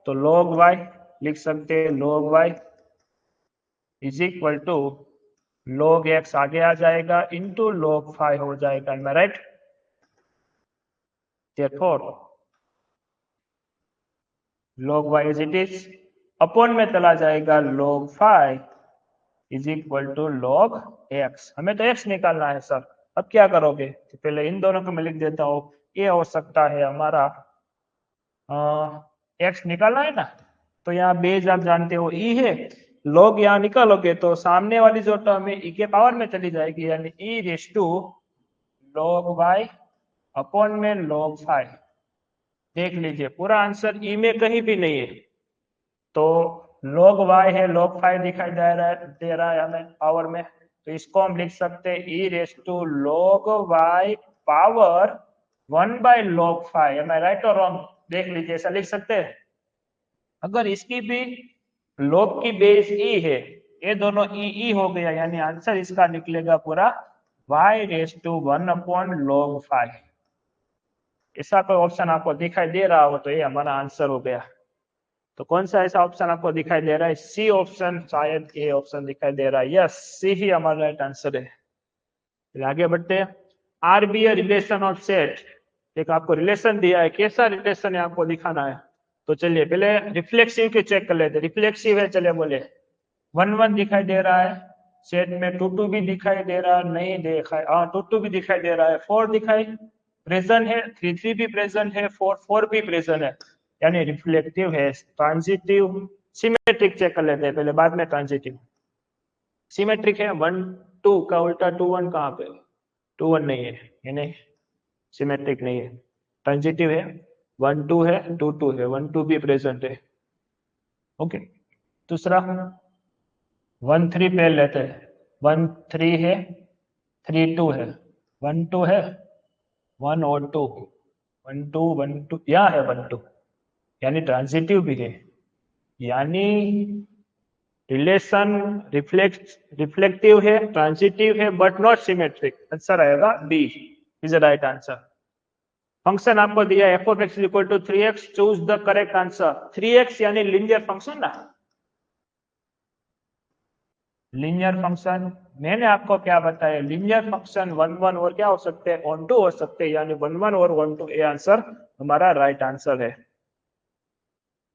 A: तो log y लिख सकते हैं, log y is equal to log x आगे आ जाएगा इंटू log 5 हो जाएगा, am I right. therefore log y is it is, upon में चला जाएगा log 5 is equal to log x। हमें तो x निकालना है सर, अब क्या करोगे, तो पहले इन दोनों को मैं लिख देता हूँ। ये हो सकता है हमारा x निकालना है ना, तो यहाँ बेस आप जानते हो e है, log यहाँ निकालोगे तो सामने वाली जो टर्म है e के पावर में चली जाएगी, यानी e raise to log y upon में log 5। देख लीजिए पूरा आंसर ई में कहीं भी नहीं है, तो log y है, log 5 दिखाई दे रहा है हमें पावर में, तो इसको हम लिख सकते हैं e raise to log y power 1/log 5, am I right और रॉन्ग, देख लीजिए ऐसा लिख सकते हैं। अगर इसकी भी log की बेस e है, ये दोनों e हो गया, यानी आंसर इसका निकलेगा पूरा y रेज़ टू 1/log 5। ऐसा कोई ऑप्शन आपको दिखाई दे रहा हो तो ये हमारा आंसर हो गया। तो कौन सा ऐसा ऑप्शन आपको दिखाई दे रहा है, सी ऑप्शन, शायद ए ऑप्शन दिखाई दे रहा है, यस सी ही हमारा राइट आंसर है। फिर आगे बढ़ते हैं। R be a relation of set, एक आपको रिलेशन दिया है, कैसा रिलेशन है आपको दिखाना है। तो चलिए पहले रिफ्लेक्सिव के चेक कर लेते हैं। रिफ्लेक्सिव है, चलिए बोले 1 1 दिखाई दे रहा है, सेट में 2 2 भी दिखाई दे रहा है, नहीं देखा है, हाँ 2 2 भी दिखाई दे रहा है, 4 दिखाई प्रेजेंट है, 3 3 भी प्रेजेंट है, 4 4 भी प्रेजेंट है। यानी रिफ्लेक्टिव है, ट्रांजिटिव, सिमेट्रिक चेक कर लेते हैं पहले, बाद में ट्रांजिटिव। सिमेट्रिक है 1 2 का उल्टा 2 1 कहाँ पे, 2 1 नहीं है, यानी सिमेट्रिक नहीं है। ट्रांजिटिव है 1 2 है, 2 2 है, 1 2 भी प्रेजेंट है। ओके, दूसरा 1 3 पे लेते हैं, 1 3 है, 3 2 है, 1 2 है, 1 और 2, 1 2 1 2 यहाँ है 1 2, यानी ट्रांजिटिव भी है, यानी रिलेशन रिफ्लेक्टिव है, ट्रांजिटिव है, बट नॉट सिमेट्रिक। आंसर आएगा B is the right answer. Function आपको दिया f of x equal to 3x, choose the correct answer. 3x यानी लीनियर फंक्शन ना, लीनियर फंक्शन मैंने आपको क्या बताया, लीनियर फंक्शन 1 1 और क्या हो सकते हैं, ऑन टू हो सकते हैं, यानी 1 1 और 1 2, ये आंसर हमारा राइट आंसर है।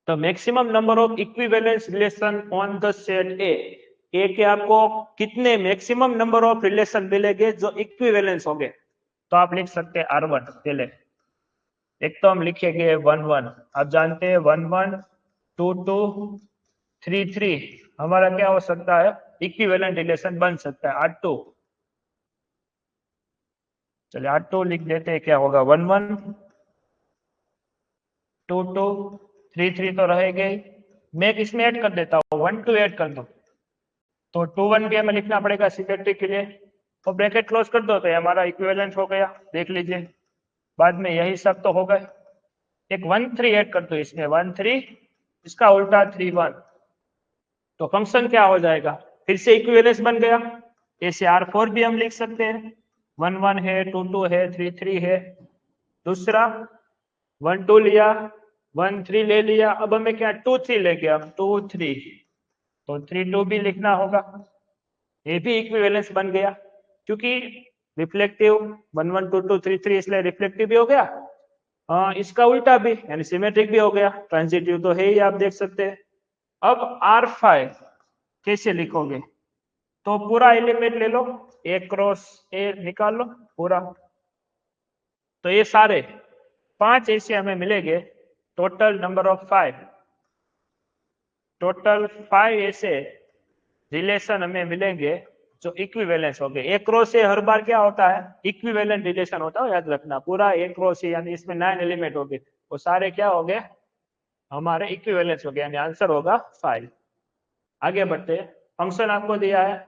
A: तो maximum number of equivalence relation on the set ए के आपको कितने मैक्सिमम नंबर ऑफ रिलेशन मिलेंगे जो इक्विवेलेंस होंगे, तो आप लिख सकते हैं R1 पहले। एक तो हम लिखेंगे 1 1, आप जानते हैं 1 1 2 2 3 3 हमारा क्या हो सकता है, इक्विवेलेंट रिलेशन बन सकता है। R2, चलिए R2 लिख देते हैं, क्या होगा 1 1 2 2 3 3 तो रहेगा ही, मैं इसमें ऐड कर देता हूँ 1 2 ऐड कर दो, तो 2 1 भी हमें लिखना पड़ेगा सिमेट्रिक के लिए, तो ब्रैकेट क्लोज कर दो, तो ये हमारा इक्विवेलेंट हो गया, देख लीजिए बाद में यही सब तो हो गए। एक 1 3 ऐड कर दो इसमें, 1 3 इसका उल्टा 3 1, तो फंक्शन क्या हो जाएगा, फिर से इक्विवेलेंस बन गया। ऐसे R4 भी हम लिख सकते हैं, 1 1 है, 2 2 है, 3 3 है, दूसरा 1 2 लिया, 1 3 ले लिया, अब हमें क्या 2 3 लेंगे, अब 2 3, तो 3 2 भी लिखना होगा, ये भी इक्विवेलेंस बन गया, क्योंकि रिफ्लेक्टिव 1 1 2 2 3 3 इसलिए रिफ्लेक्टिव भी हो गया, इसका उल्टा भी यानी सिमेट्रिक भी हो गया, ट्रांजिटिव तो है ही, आप देख सकते हैं। अब R5 कैसे लिखोगे, तो पूरा एलिमेंट ले लो, ए क्रॉस ए निकाल लो पूरा, तो ये सारे 5 ऐसे हमें मिलेंगे, टोटल नंबर ऑफ 5, टोटल 5 ऐसे रिलेशन हमें मिलेंगे जो इक्विवेलेंस हो गए। एक क्रॉस ए हर बार क्या होता है, इक्विवेलेंट रिलेशन होता है, याद रखना पूरा एक क्रॉस ए, यानी इसमें 9 एलिमेंट हो गए, वो सारे क्या हो गए, हमारे इक्विवेलेंस हो गए, यानी आंसर होगा 5। आगे बढ़ते हैं, फंक्शन आपको दिया है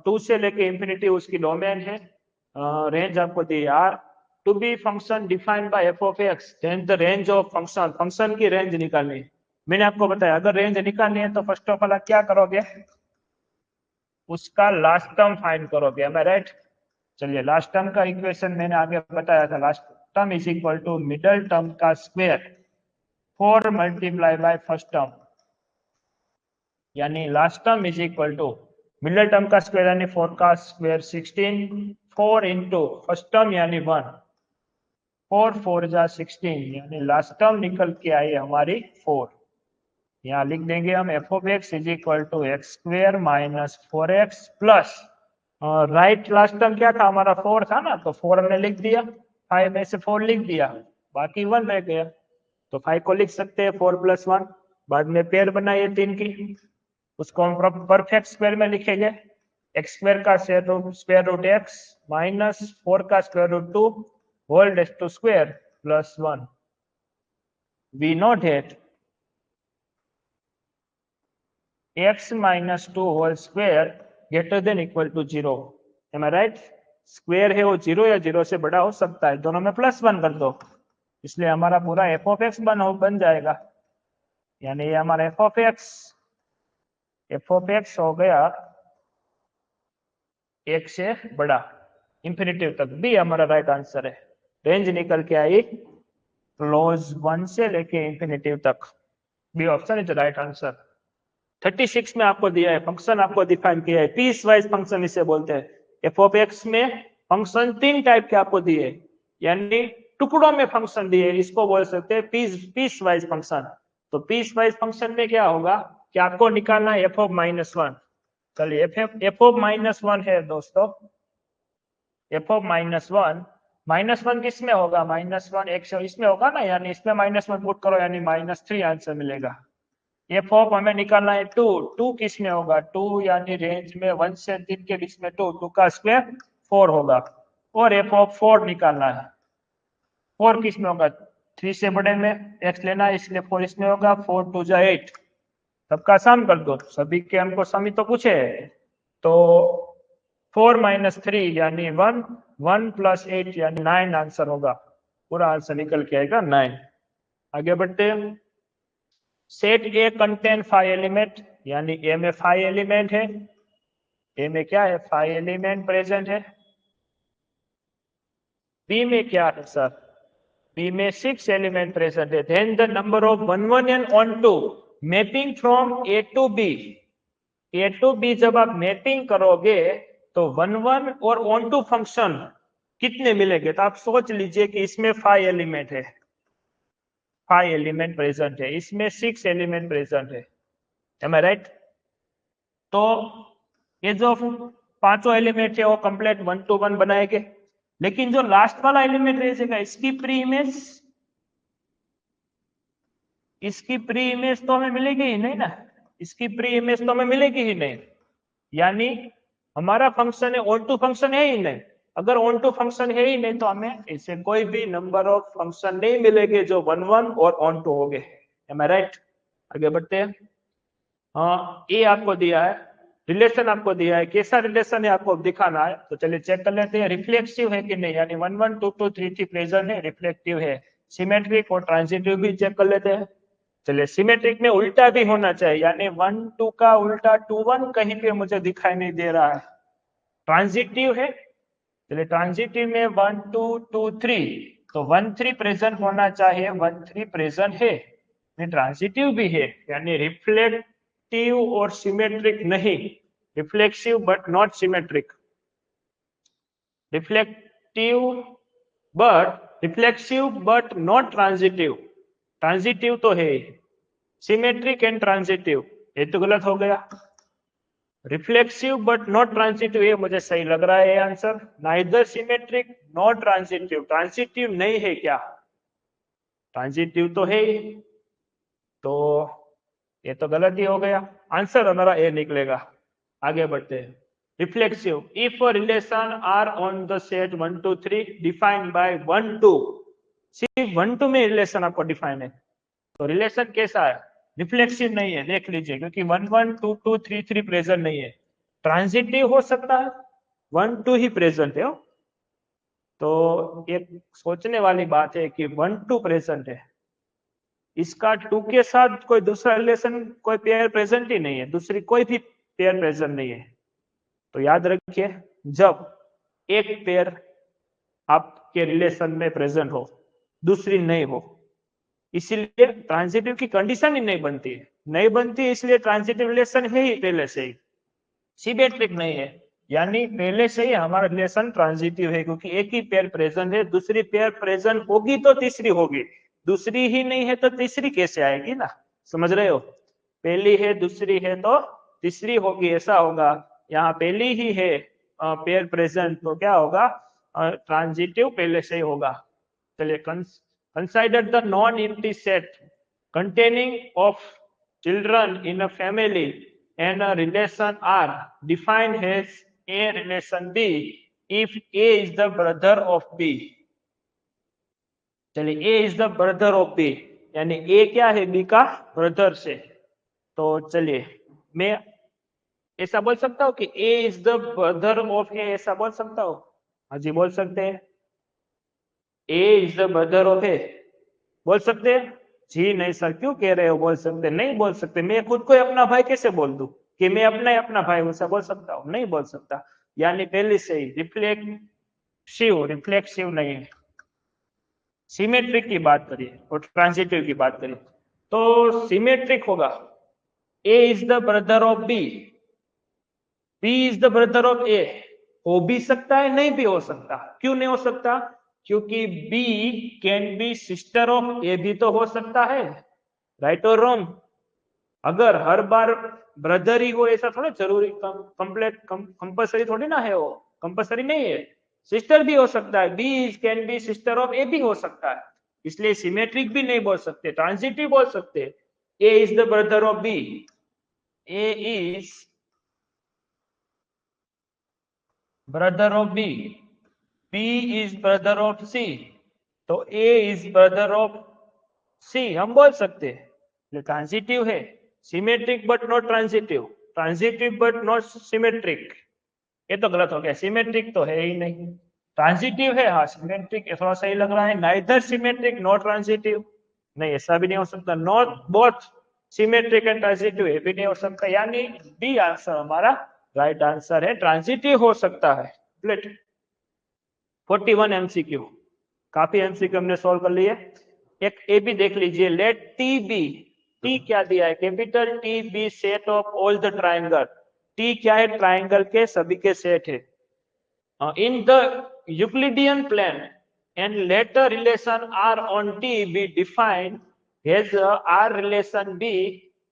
A: 2 से लेके इंफिनिटी उसकी डोमेन है, रेंज आपको दी है R, to B function defined by f of x, then the range of function, function की रेंज निकालनी है। मैंने आपको बताया अगर रेंज निकालनी है तो फर्स्ट ऑफ ऑल आप क्या करोगे, उसका लास्ट टर्म फाइंड करोगे, am I right? चलिए लास्ट टर्म का इक्वेशन मैंने आगे बताया था, last term is equal to middle term का square 4 multiply by first term, यानी last term is equal to middle term का स्क्वायर यानी 4 का स्क्वायर 16, 4 इंटू फर्स्ट टर्म यानी 1, 4 4 जा 16, यानी लास्ट टर्म निकल के आई हमारी 4। यहाँ लिख देंगे हम f of x is equal to x square minus 4x plus, right last term क्या था हमारा 4 था ना, तो 4 हमने लिख दिया, 5 में से 4 लिख दिया, बाकी 1 रह गया, तो 5 को लिख सकते हैं 4 + 1, बाद में पेयर बनाइए 3 की, उसको हम परफेक्ट स्क्वायर में लिखेंगे, एक्स स्क्वायर का स्क्वायर रूट x माइनस 4 का square root 2 whole raise to square plus 1। We know that x minus 2 whole square greater than equal to 0, am I right? Square है वो 0 या 0 से बड़ा हो सकता है, दोनों में +1 कर दो, इसलिए हमारा पूरा f of x बन जाएगा, यानी ये हमारा f of x हो गया 1 से बड़ा, इंफिनिटिव तक, भी हमारा राइट आंसर है। रेंज निकल के आई क्लोज 1 से लेके इंफिनिटिव तक, B option is right answer. 36 में आपको दिया है, फंक्शन आपको डिफाइन किया है, पीस वाइज फंक्शन इसे बोलते हैं। एफ ऑफ एक्स में फंक्शन 3 टाइप के आपको दिए, यानी टुकड़ों में फंक्शन दिए, इसको बोल सकते हैं पीस वाइज फंक्शन। तो पीस वाइज फंक्शन में क्या होगा कि आपको निकालना है एफ ऑफ -1। चलिए एफ ऑफ -1 है दोस्तों, एफ ऑफ -1 -1 किस में होगा, -1 एक इसमें होगा ना, यानी इसमें -1 पुट करो यानी -3 आंसर मिलेगा। एफ ऑफ हमें निकालना है 2, 2 किस में होगा, 2 यानी रेंज में 1 से 3 के बीच में 2, 2 का स्क्वायर 4 होगा। और एफ ऑफ 4 निकालना है, 4 किस में होगा, 3 से बड़े में x लेना है इसलिए 4 इसमें होगा, 4 2 जा 8। सबका सम कर दो, सभी के हमको सम ही तो पूछे, तो 4 - 3 यानी 1, 1 + 8 यानी 9 आंसर होगा, पूरा आंसर निकल के आएगा 9। आगे बढ़ते हैं। सेट ए कंटेन 5 एलिमेंट, यानी ए में 5 एलिमेंट है, ए में क्या है 5 एलिमेंट प्रेजेंट है। बी में क्या है सर, बी में 6 एलिमेंट प्रेजेंट है। Then the number of 1 1 and onto mapping from A to B, A to B जब आप मैपिंग करोगे तो 1 1 और ऑन टू फंक्शन कितने मिलेंगे, तो आप सोच लीजिए कि इसमें 5 एलिमेंट है, 5 एलिमेंट प्रेजेंट है, इसमें 6 एलिमेंट प्रेजेंट है, एम आई राइट। तो ये जो पांचों एलिमेंट है वो कंप्लीट 1 to 1 बनाएंगे, लेकिन जो लास्ट वाला एलिमेंट रहेगा इसकी प्री इमेज, इसकी प्री इमेज तो हमें मिलेगी ही नहीं ना, इसकी प्री इमेज तो हमें मिलेगी ही नहीं, यानी हमारा फंक्शन है ऑन टू फंक्शन है ही नहीं। अगर ऑन टू फंक्शन है ही नहीं तो हमें इससे कोई भी नंबर ऑफ फंक्शन नहीं मिलेंगे जो 1 1 और ऑन टू हो गए, एम आई राइट। आगे बढ़ते हैं। हाँ, ये आपको दिया है, रिलेशन आपको दिया है, कैसा रिलेशन है आपको दिखाना है, तो चलिए चेक कर लेते हैं। रिफ्लेक्सिव है कि नहीं, यानी 1 1 2 2 3 3 प्रेजेंट है, रिफ्लेक्टिव है। सिमेट्रिक और ट्रांजिटिव भी चेक कर लेते हैं। चलिए सिमेट्रिक में उल्टा भी होना चाहिए, यानी 1 2 का उल्टा 2 1 कहीं पे मुझे दिखाई नहीं दे रहा है। ट्रांजिटिव है, चलिए ट्रांजिटिव में 1 2 2 3, तो 1 3 प्रेजेंट होना चाहिए, 1 3 प्रेजेंट है। ट्रांजिटिव भी है, यानी रिफ्लेक्टिव और सिमेट्रिक नहीं, reflexive but not symmetric, reflective but reflexive but not transitive, transitive तो है, सिमेट्रिक एंड ट्रांजिटिव ये तो गलत हो गया। रिफ्लेक्सिव बट नॉट ट्रांजिटिव ये मुझे सही लग रहा है answer, neither symmetric not transitive, transitive नहीं है क्या, ट्रांजिटिव तो है, तो ये तो गलत ही हो गया, आंसर हमारा ए निकलेगा। आगे बढ़ते हैं। Reflexive, if a relation R on the set 1 2 3 defined by 1 2, सिर्फ 1 2 में रिलेशन आपको डिफाइन है, तो रिलेशन कैसा है, रिफ्लेक्सिव नहीं है, देख लीजिए, क्योंकि 1 1 2 2 3 3 प्रेजेंट नहीं है। ट्रांजिटिव हो सकता है, 1 2 ही प्रेजेंट है, तो एक सोचने वाली बात है कि 1 2 प्रेजेंट है, इसका 2 के साथ कोई दूसरा रिलेशन, कोई पेयर प्रेजेंट ही नहीं है, दूसरी कोई भी पेयर प्रेजेंट नहीं है। तो याद रखिए, जब एक पेयर आपके रिलेशन में प्रेजेंट हो, दूसरी नहीं हो, इसीलिए ट्रांजिटिव की कंडीशन ही नहीं बनती है, नहीं बनती इसलिए ट्रांजिटिव रिलेशन है ही पहले से ही, सिमेट्रिक नहीं है, यानी पहले से ही हमारा रिलेशन ट्रांजिटिव है, क्योंकि एक ही पेयर प्रेजेंट है, दूसरी पेयर प्रेजेंट होगी तो तीसरी होगी, दूसरी ही नहीं है तो तीसरी कैसे आएगी ना, समझ रहे हो, पहली है दूसरी है तो तीसरी होगी, ऐसा होगा। यहाँ पहली ही है पेयर प्रेजेंट, तो क्या होगा, ट्रांजिटिव पहले से ही होगा। चलिए, consider the non-empty set containing of children in a family and a relation R defined as A relation B if A is the brother of B। चलिए, A is the brother of B, यानी A क्या है, B का ब्रदर से, तो चलिए मैं ऐसा बोल सकता हूँ कि A is the brother of A, ऐसा बोल सकता हूँ, हाँ जी बोल सकते हैं, A is the brother of A, बोल सकते हैं जी, नहीं सर क्यों कह रहे हो बोल सकते, नहीं बोल सकते, मैं खुद को अपना भाई कैसे बोल दूं कि मैं अपना भाई वैसा बोल सकता हूँ, नहीं बोल सकता, यानी पहले से ही रिफ्लेक्सिव, रिफ्लेक्सिव नहीं है। सिमेट्रिक की बात करिए और ट्रांजिटिव की बात करिए, तो सिमेट्रिक होगा, A is the brother of B, B is the brother of A, हो भी सकता है नहीं भी हो सकता, क्यों नहीं हो सकता, क्योंकि B can be sister of A भी तो हो सकता है, राइट और रॉन्ग। अगर हर बार ब्रदर ही हो ऐसा थोड़ा जरूरी, कंप्लीट कंपल्सरी थोड़ी ना है, वो कंपल्सरी नहीं है, सिस्टर भी हो सकता है, B is can be sister of A भी हो सकता है, इसलिए सिमेट्रिक भी नहीं बोल सकते, ट्रांजिटिव बोल सकते। A is the brother of B, A is brother of B, B is brother of C, तो A is brother of C हम बोल सकते हैं। ट्रांजिटिव है, symmetric but not transitive, transitive but not symmetric, ये तो गलत हो गया, सिमेट्रिक तो है ही नहीं, ट्रांजिटिव है, हाँ सिमेट्रिक थोड़ा सही लग रहा है, नाइदर सिमेट्रिक नॉट ट्रांजिटिव, नहीं ऐसा भी नहीं हो सकता, not both symmetric and transitive ये भी नहीं हो सकता, यानी बी आंसर हमारा राइट आंसर है, ट्रांजिटिव हो सकता है। 41 एमसीक्यू, काफी एमसीक्यू हमने सॉल्व कर लिए। एक ए भी देख लीजिए, लेट टी बी, टी क्या दिया है, capital T be set of all the triangle, T क्या है, ट्राइंगल के सभी के सेट है। In the Euclidean plane and letter relation R on T be defined has R relation B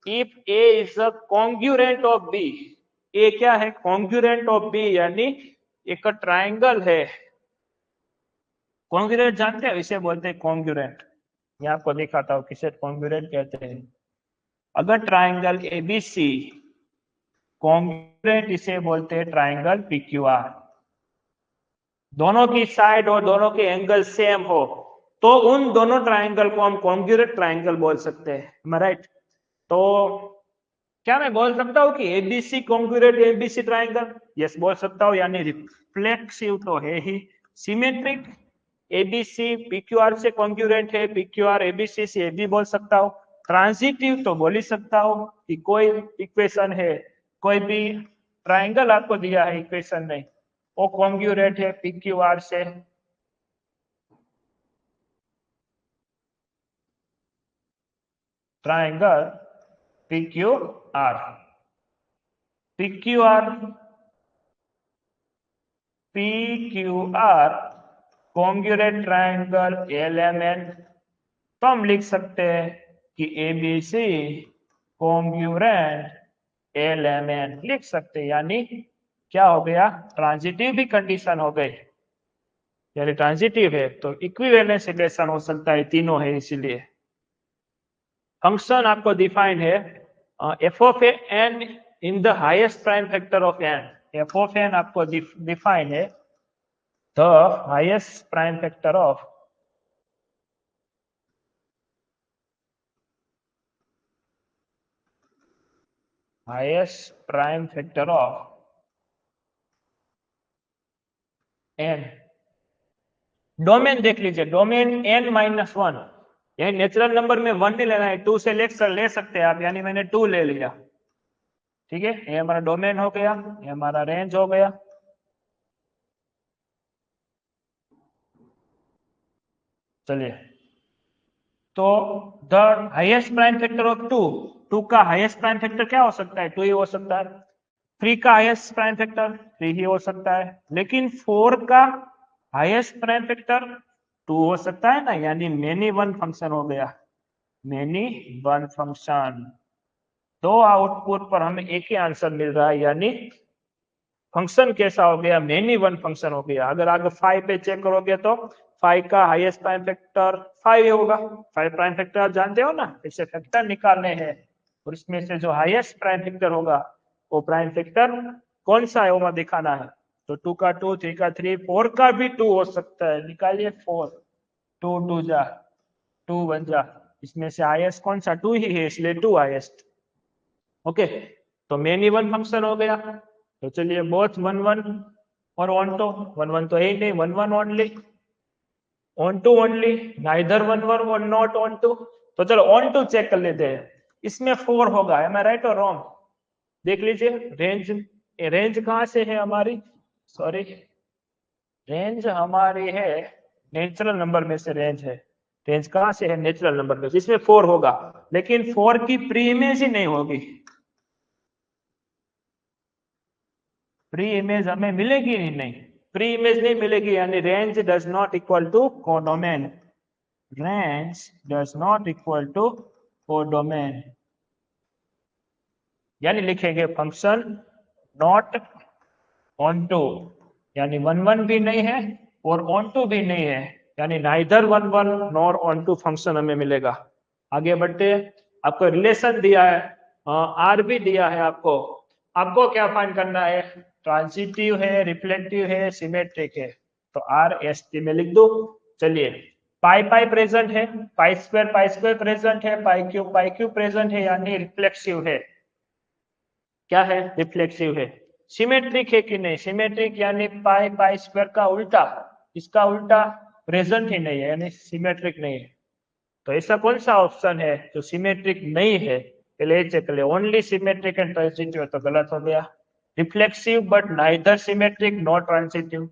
A: if A is a congruent of B, A क्या है, कॉन्ग्रुएंट ऑफ बी, यानी एक ट्राइंगल है, कॉन्ग्रुएंट जानते हैं, इसे बोलते हैं कॉन्ग्रुएंट, मैं आपको दिखाता हूँ किसे कॉन्ग्रुएंट कहते हैं। अगर ट्राइंगल एबीसी कॉन्ग्रुएंट, इसे बोलते हैं ट्राइंगल पीक्यूआर, दोनों की साइड और दोनों के एंगल सेम हो तो उन दोनों ट्राइंगल को हम कॉन्ग्रुएंट ट्राइंगल बोल सकते हैं, राइट। तो क्या मैं बोल सकता हूँ कि ABC congruent ABC triangle, yes बोल सकता हूँ, यानी रिफ्लेक्सिव तो है ही, सिमेट्रिक एबीसी पीक्यूआर से कॉन्ग्रुएंट है, पीक्यूआर एबीसी से ये भी बोल सकता हूँ, ट्रांजिटिव तो बोल ही सकता हूँ कि कोई इक्वेशन है, कोई भी ट्राइंगल आपको दिया है इक्वेशन में, वो कॉन्ग्रुएंट है पीक्यूआर से, triangle PQR, PQR PQR congruent triangle element, तो हम लिख सकते हैं कि एबीसी कॉन्ग्रुएंट एलिमेंट लिख सकते हैं, यानी क्या हो गया, ट्रांजिटिव भी कंडीशन हो गई, यानी ट्रांजिटिव है तो इक्विवेलेंस रिलेशन हो सकता है, तीनों है इसीलिए। फंक्शन आपको डिफाइंड है f of n in the highest prime factor of n, f of n आपको डिफाइंड है the highest prime factor of n. Domain देख लीजिए, डोमेन n माइनस वन, यानी नेचुरल नंबर में वन नहीं लेना है, टू से ले सकते हैं आप, यानी मैंने टू ले लिया, ठीक है, ये हमारा डोमेन हो गया, ये हमारा रेंज हो गया। चलिए, तो the highest prime factor of two, two का हाईएस्ट प्राइम फैक्टर क्या हो सकता है, टू ही हो सकता है, थ्री का हाईएस्ट प्राइम फैक्टर थ्री ही हो सकता है, लेकिन फोर का हाईएस्ट प्राइम फैक्टर टू हो सकता है ना, यानी मेनी वन फंक्शन हो गया, मेनी वन फंक्शन, दो आउटपुट पर हमें एक ही आंसर मिल रहा है, यानी फंक्शन कैसा हो गया, मेनी वन फंक्शन हो गया। अगर आगे 5 पे चेक करोगे तो 5 का हाईएस्ट प्राइम फैक्टर 5 होगा, 5 प्राइम फैक्टर आप जानते हो ना, इसे फैक्टर निकालने हैं और इसमें से जो हाईएस्ट प्राइम फैक्टर होगा वो प्राइम फैक्टर कौन सा है वो दिखाना है, तो 2 का 2, 3 का 3, 4 का भी 2 हो सकता है, निकालिए 4, 2 2 जा 2 1 जा, इसमें से हाईएस्ट कौन सा, 2 ही है, इसलिए 2 हाईएस्ट। ओके, तो मेनी वन फंक्शन हो गया, तो चलिए बोथ वन वन और ऑन टू, वन वन तो है ही नहीं, one one only, onto only, neither one one और नॉट ऑन टू, तो चलो ऑन टू चेक कर लेते हैं, इसमें 4 होगा, एम आई राइट और रॉन्ग, देख लीजिए रेंज, रेंज कहाँ से है हमारी, सॉरी रेंज हमारी है नेचुरल नंबर में से, रेंज है, रेंज कहाँ से है, नेचुरल नंबर में, जिसमें 4 होगा, लेकिन 4 की प्री इमेज ही नहीं होगी, प्री इमेज हमें मिलेगी ही नहीं, प्री इमेज नहीं मिलेगी, यानी range does not equal to codomain, range does not equal to codomain, यानी लिखेंगे फंक्शन नॉट ऑन टू, यानी 1 1 भी नहीं है और ऑन टू भी नहीं है, यानी neither 1 1 nor onto function हमें मिलेगा। आगे बढ़ते हैं। आपको रिलेशन दिया है, आर भी दिया है आपको। आपको क्या फाइंड करना है? ट्रांजिटिव है, रिफ्लेक्टिव है, सिमेट्रिक है। तो आर एस टी में लिख दो। चलिए, पाई पाई प्रेजेंट है, पाई स्क्वायर प्रेजेंट है, पाई क्यूब प्रेजेंट है, यानी रिफ्लेक्सिव है। क्या है? रिफ्लेक्सिव है। सिमेट्रिक है कि नहीं? सिमेट्रिक यानी पाई पाई स्क्वायर का उल्टा, इसका उल्टा प्रेजेंट ही नहीं है, यानी सिमेट्रिक नहीं है। तो ऐसा कौन सा ऑप्शन है जो सिमेट्रिक नहीं है? पहले चेक कर ले। ओनली सिमेट्रिक एंड ट्रांजिटिव तो गलत हो गया। Reflexive but neither symmetric not transitive,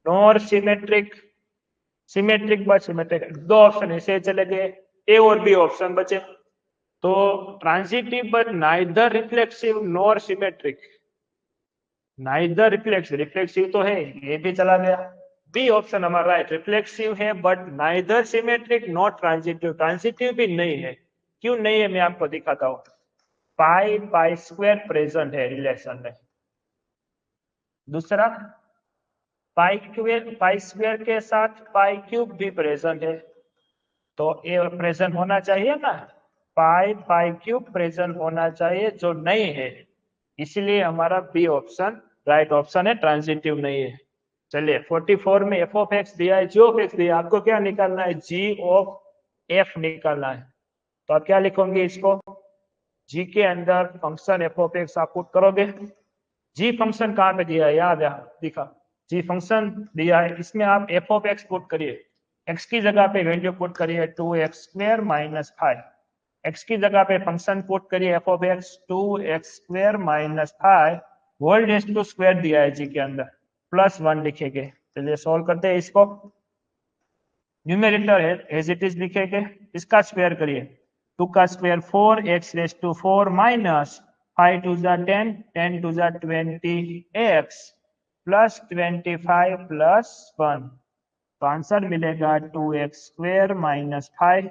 A: nor symmetric, symmetric but symmetric, दो ऑप्शन ऐसे चले गए। ए और बी ऑप्शन बचे। तो transitive but neither reflexive nor symmetric, neither reflexive, reflexive तो है, ये भी चला गया। बी ऑप्शन हमारा राइट, रिफ्लेक्सिव है but neither symmetric not transitive, transitive भी नहीं है। क्यों नहीं है मैं आपको दिखाता हूं। पाई पाई स्क्वायर प्रेजेंट है रिलेशन में। दूसरा, पाई स्क्वायर के साथ पाई क्यूब भी प्रेजेंट है, तो ये प्रेजेंट होना चाहिए ना। पाई पाई क्यूब प्रेजेंट होना चाहिए, जो नहीं है, इसलिए हमारा बी ऑप्शन राइट ऑप्शन है, ट्रांजिटिव नहीं है। चलिए, 44 में एफ ऑफ एक्स दिया है, जी ऑफ एक्स दिया है, आपको क्या निकालना है? जी ऑफ एफ निकालना है। तो आप क्या लिखोगे इसको? जी के अंदर फंक्शन एफ ऑफ एक्स आप पुट करोगे। जी फंक्शन कहाँ पे दिया है? याद है, दिखा, जी फंक्शन दिया है, इसमें आप एफ ऑफ एक्स पुट करिए। एक्स की जगह पे वैल्यू पुट करिए 2x² माइनस 5। एक्स की जगह पे फंक्शन पुट करिए f of x 2x² minus 5 whole raise to square दिया है जी के अंदर, +1 लिखेंगे। चलिए सॉल्व करते हैं इसको। न्यूमेरेटर है एज इट इज लिखेंगे, इसका स्क्वायर करिए। 2 का square 4, x raise to 4 minus 5 two जा 10, 10 टू जा 20x प्लस 25 प्लस 1। तो आंसर मिलेगा 2x² माइनस 5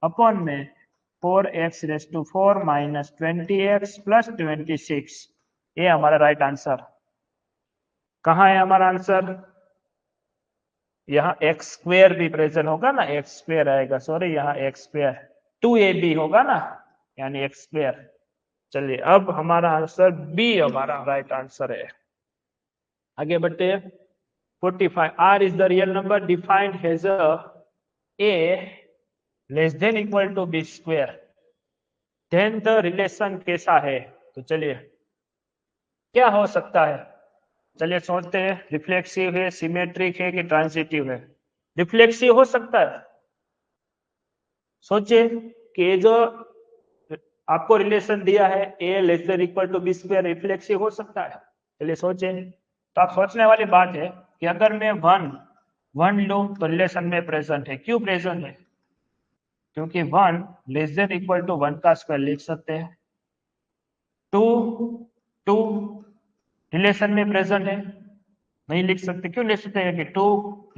A: अपॉन में 4x raise to 4 minus 20x plus 26। ये हमारा राइट आंसर। कहाँ है हमारा आंसर? यहाँ x² भी प्रेजेंट होगा ना, x² आएगा, सॉरी यहाँ x², 2ab होगा ना, यानी x²। चलिए, अब हमारा आंसर बी हमारा राइट आंसर है। आगे बढ़ते हैं। 45, r is the real number defined has a less than equal to b², then the relation कैसा है? तो चलिए, क्या हो सकता है? चलिए सोचते हैं, रिफ्लेक्सिव है, सिमेट्रिक है कि ट्रांजिटिव है? रिफ्लेक्सिव हो सकता है। सोचिए कि जो आपको रिलेशन दिया है a less than equal to b², reflexive हो सकता है? चलिए सोचे। तो आप सोचने वाली बात है कि अगर मैं 1 लूं तो रिलेशन में प्रेजेंट है। क्यों प्रेजेंट है? क्योंकि 1 लेस देन इक्वल टू 1 का स्क्वायर लिख सकते हैं। 2 2 रिलेशन में प्रेजेंट है, नहीं लिख सकते। क्यों लिख सकते हैं? कि 2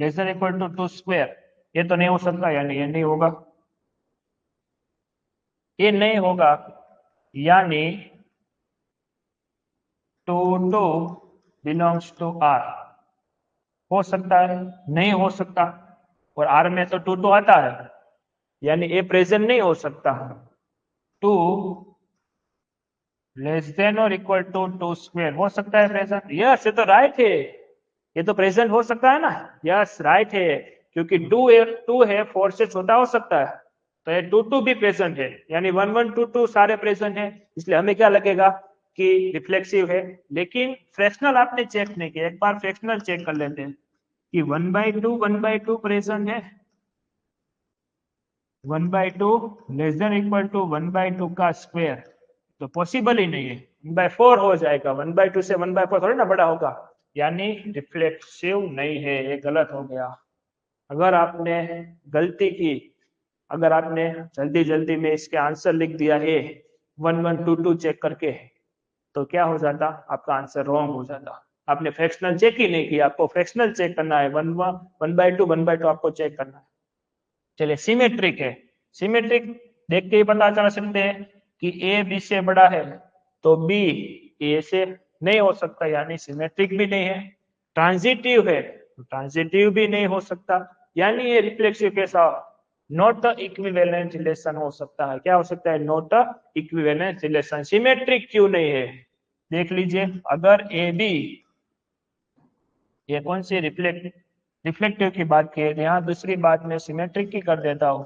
A: लेस देन इक्वल टू 2², ये तो नहीं हो सकता, यानी ये नहीं होगा, ये नहीं होगा, यानी 2 2 बिलोंग्स टू आर। हो सकता है? नहीं हो सकता। और आर में तो 2 2 आता है, यानी ए प्रेजेंट नहीं हो सकता। 2 लेस देन और इक्वल टू 2² हो सकता है प्रेजेंट। यस, ये तो राइट है, ये तो प्रेजेंट हो सकता है ना। यस राइट है, क्योंकि 2 है 4 से छोटा हो सकता है, तो ये 2 2 भी प्रेजेंट है, यानी 1 1 2 2 सारे प्रेजेंट है। इसलिए हमें क्या लगेगा कि रिफ्लेक्सिव है। लेकिन फ्रैक्शनल आपने चेक नहीं किया, एक बार फ्रैक्शनल चेक कर लेते हैं कि 1/2 प्रेजेंट है। 1/2 लेस देन इक्वल टू 1/2 का स्क्वायर तो पॉसिबल ही नहीं है, 1/4 हो जाएगा। 1/2 से 1/4 थोड़ी ना बड़ा होगा, यानी रिफ्लेक्सिव नहीं है, ये गलत हो गया। अगर आपने गलती की, अगर आपने जल्दी जल्दी में इसके आंसर लिख दिया है 1 1 2 2 चेक करके, तो क्या हो जाता? आपका आंसर रॉन्ग हो जाता। आपने फ्रैक्शनल चेक ही नहीं किया, आपको फ्रैक्शनल चेक करना है, 1/2 आपको चेक करना है। चलिए, सिमेट्रिक है। सिमेट्रिक देख के ही पता चल सकते हैं कि ए बी से बड़ा है, तो बी ए से नहीं हो सकता, यानी सिमेट्रिक भी नहीं है। ट्रांजिटिव है, ट्रांजिटिव भी नहीं हो सकता, यानी ये रिफ्लेक्सिव कैसा, नॉट इक्विवेलेंट रिलेशन हो सकता है। क्या हो सकता है, नॉट इक्विवेलेंट रिलेशन। सिमेट्रिक क्यों नहीं है, देख लीजिए, अगर ए बी, ये कौन सी रिफ्लेक्टिव की बात की है, यहाँ दूसरी बात में सिमेट्रिक की कर देता हूं।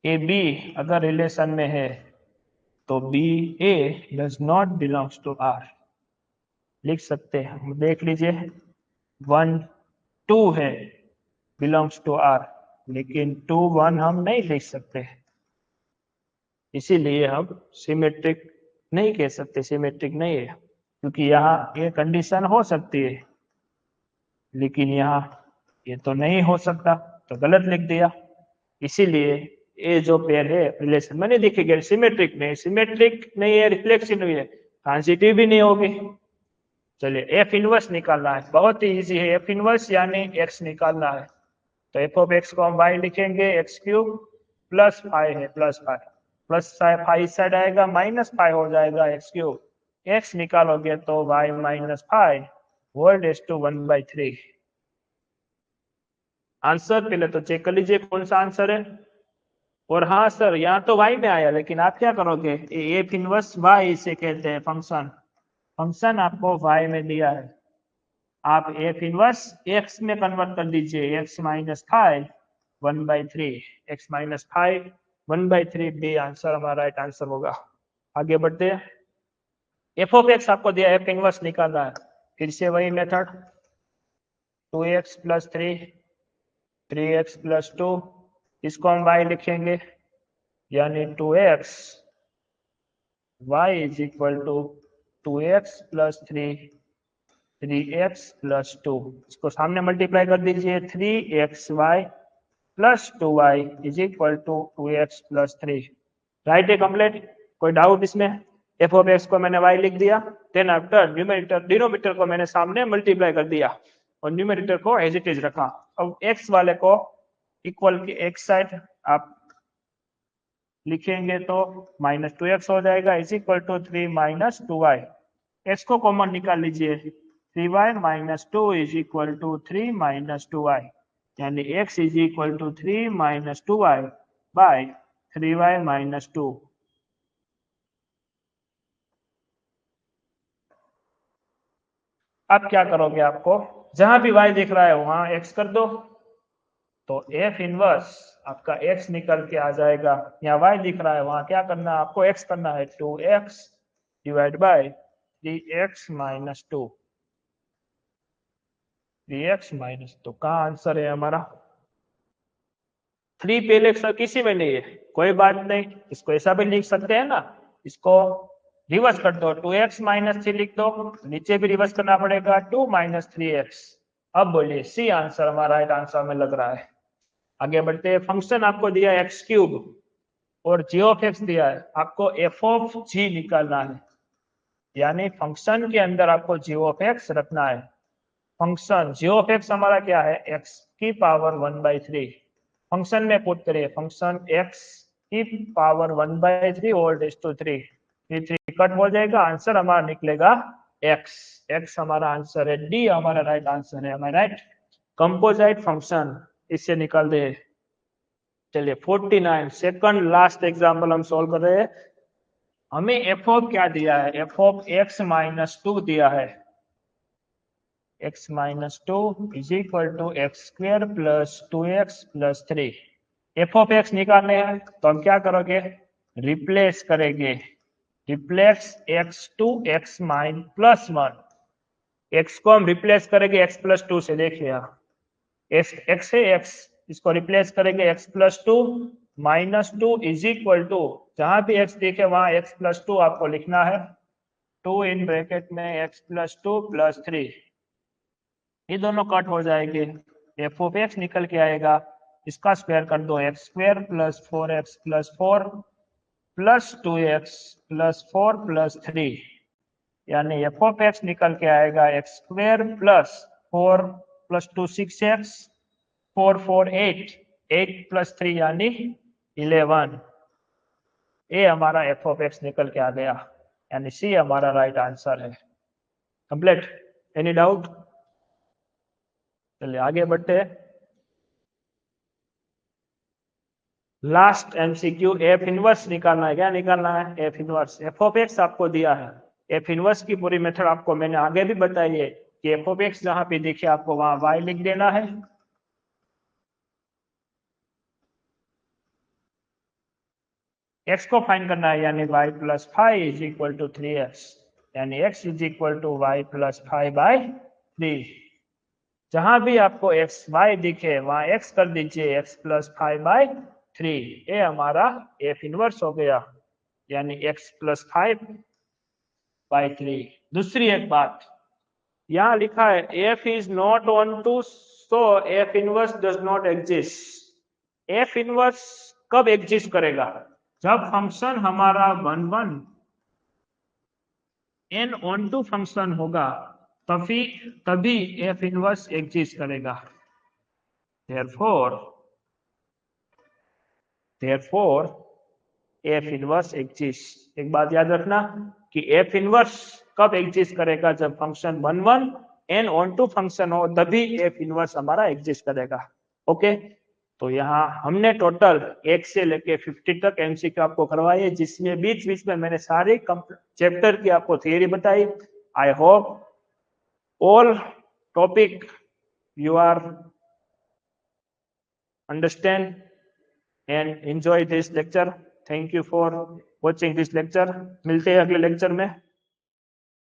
A: ए बी अगर रिलेशन में है तो B A does not belongs to R, लिख सकते हैं हम, देख लीजिए 1 2 है बिलोंग्स टू आर, लेकिन 2 1 हम नहीं लिख सकते, इसीलिए हम सिमेट्रिक नहीं कह सकते, सिमेट्रिक नहीं है, क्योंकि यहाँ ये कंडीशन हो सकती है लेकिन यहाँ ये तो नहीं हो सकता, तो गलत लिख दिया। इसीलिए ये जो पेयर है रिलेशन मैंने देखेगा सिमेट्रिक नहीं, सिमेट्रिक नहीं है, रिफ्लेक्सिव नहीं है, ट्रांजिटिव भी नहीं होगी। चलिए एफ इनवर्स निकालना है, बहुत ही इजी है, एफ इनवर्स यानी एक्स निकालना है। तो एफ ऑफ एक्स को हम वाई लिखेंगे, एक्स क्यूब प्लस 5 है, प्लस 5 प्लस 5 इस साइड आएगा, माइनस 5 हो जाएगा एक्स क्यूब, एक्स निकालोगे तो y minus 5 whole raise to 1/3। Answer पहले तो चेक कर लीजिए कौन सा आंसर है। और हाँ सर, यहाँ तो वाई में आया, लेकिन आप क्या करोगे, एफ इनवर्स वाई इसे कहते हैं, फंक्शन, फंक्शन आपको वाई में दिया है, आप एफ इनवर्स एक्स में कन्वर्ट कर दीजिए, x minus 5 1/3, x minus 5 1/3 b answer हमारा राइट आंसर होगा। आगे बढ़ते हैं, एफ ऑफ एक्स आपको दिया, एफ इनवर्स निकालना है, फिर से वही method, 2x plus 3 3x plus 2, इसको हम y लिखेंगे, यानी 2x y is equal to 2x plus 3 3x plus 2, इसको सामने मल्टीप्लाई कर दीजिए, 3xy प्लस 2y is equal to 2x plus 3। Right है कंप्लीट, कोई डाउट इसमें? एफ ऑफ एक्स को मैंने y लिख दिया, देन आफ्टर न्यूमरेटर डिनोमिनेटर को मैंने सामने मल्टीप्लाई कर दिया और न्यूमरेटर को एज इट इज रखा। अब x वाले को इक्वल की एक साइड आप लिखेंगे तो -2x हो जाएगा, is equal to 3 minus 2y, x को कॉमन निकाल लीजिए, 3y minus 2 is equal to 3 minus 2y, यानी x is equal to 3 minus 2y by 3y minus 2। अब क्या करोगे, आपको जहां भी y दिख रहा है वहां x कर दो, तो f इनवर्स आपका x निकल के आ जाएगा, यहाँ y दिख रहा है वहां क्या करना है, आपको x करना है, 2x divide by 3x minus 2, 3x minus 2 का आंसर है हमारा। 3 पहले अक्षर किसी में नहीं है, कोई बात नहीं, इसको ऐसा भी लिख सकते हैं ना, इसको रिवर्स कर दो, 2x माइनस 3 लिख दो, नीचे भी रिवर्स करना पड़ेगा, 2 माइनस 3x। अब बोलिए सी आंसर हमारा राइट आंसर में लग रहा है। आगे बढ़ते हैं, फंक्शन आपको दिया है एक्स क्यूब और जी ऑफ एक्स दिया है, आपको एफ ऑफ जी निकालना है, यानी फंक्शन के अंदर आपको जी ऑफ एक्स रखना है। फंक्शन जी ऑफ एक्स हमारा क्या है, एक्स की पावर 1/3, फंक्शन में पुट करिए, फंक्शन एक्स की power 1/3 whole raise to 3, 3 cut हो जाएगा, आंसर हमारा निकलेगा एक्स, एक्स हमारा आंसर है, डी हमारा राइट आंसर है, हमारा राइट कंपोजिट फंक्शन, इससे निकाल दे। चलिए 49 सेकंड लास्ट एग्जांपल हम सॉल्व कर रहे हैं, हमें एफ ऑफ क्या दिया है, एफ ऑफ एक्स माइनस 2 दिया है, x minus 2 is equal to x square plus 2x plus 3। F of x निकालने हैं तो हम क्या करोगे, रिप्लेस करेंगे, रिप्लेस x टू x माइन प्लस 1, x को हम रिप्लेस करेंगे x प्लस 2 से, देखिए यहाँ x है x, इसको रिप्लेस करेंगे x plus 2 minus 2 is equal to, जहां भी x देखे वहां x प्लस 2 आपको लिखना है, 2 इन ब्रैकेट में x प्लस 2 प्लस 3, ये दोनों कट हो जाएंगे, एफ ऑफ एक्स निकल के आएगा, इसका स्क्वायर कर दो, x square plus 4x plus 4 plus 2x plus 4 plus 3, यानी एफ ऑफ एक्स निकल के आएगा x square plus 4 plus 2 6x 4 4 8 8 plus 3 यानी 11, ये हमारा एफ ऑफ एक्स निकल के आ गया, यानी सी हमारा राइट आंसर है। कंप्लीट? Any doubt? चलिए आगे बढ़ते हैं। लास्ट एमसीक्यू, एफ इनवर्स निकालना है। क्या निकालना है? F inverse. F of x आपको दिया है, एफ इनवर्स की पूरी मेथड आपको मैंने आगे भी बताई है कि एफ ऑफ एक्स जहां पे दिखे आपको वहां वाई लिख देना है। एक्स को फाइंड करना है, यानी y plus 5 is equal to 3x, यानी x is equal to y plus 5 by 3। जहां भी आपको एक्स वाई दिखे वहां x कर दीजिए, x प्लस 5 बाई 3। ये हमारा एफ इनवर्स हो गया, यानी x प्लस 5 बाई 3। दूसरी एक बात, यहाँ लिखा है f is not onto, so f inverse does not exist. f inverse कब एग्जिस्ट करेगा? जब फंक्शन हमारा 1 n ऑन टू फंक्शन होगा, तभी f इनवर्स एग्जिस्ट करेगा। therefore f inverse exist. एक बात याद रखना कि f इनवर्स कब एग्जिस्ट करेगा? जब function 1 n onto function हो, तभी f इनवर्स हमारा एग्जिस्ट करेगा। ओके, तो यहाँ हमने टोटल 1 से लेके 50 तक एमसीक्यू आपको करवाए, जिसमें बीच बीच में मैंने सारी चैप्टर की आपको थियरी बताई। I hope all topic you are understand and enjoy this lecture. Thank you for watching this lecture. मिलते हैं अगले लेक्चर में।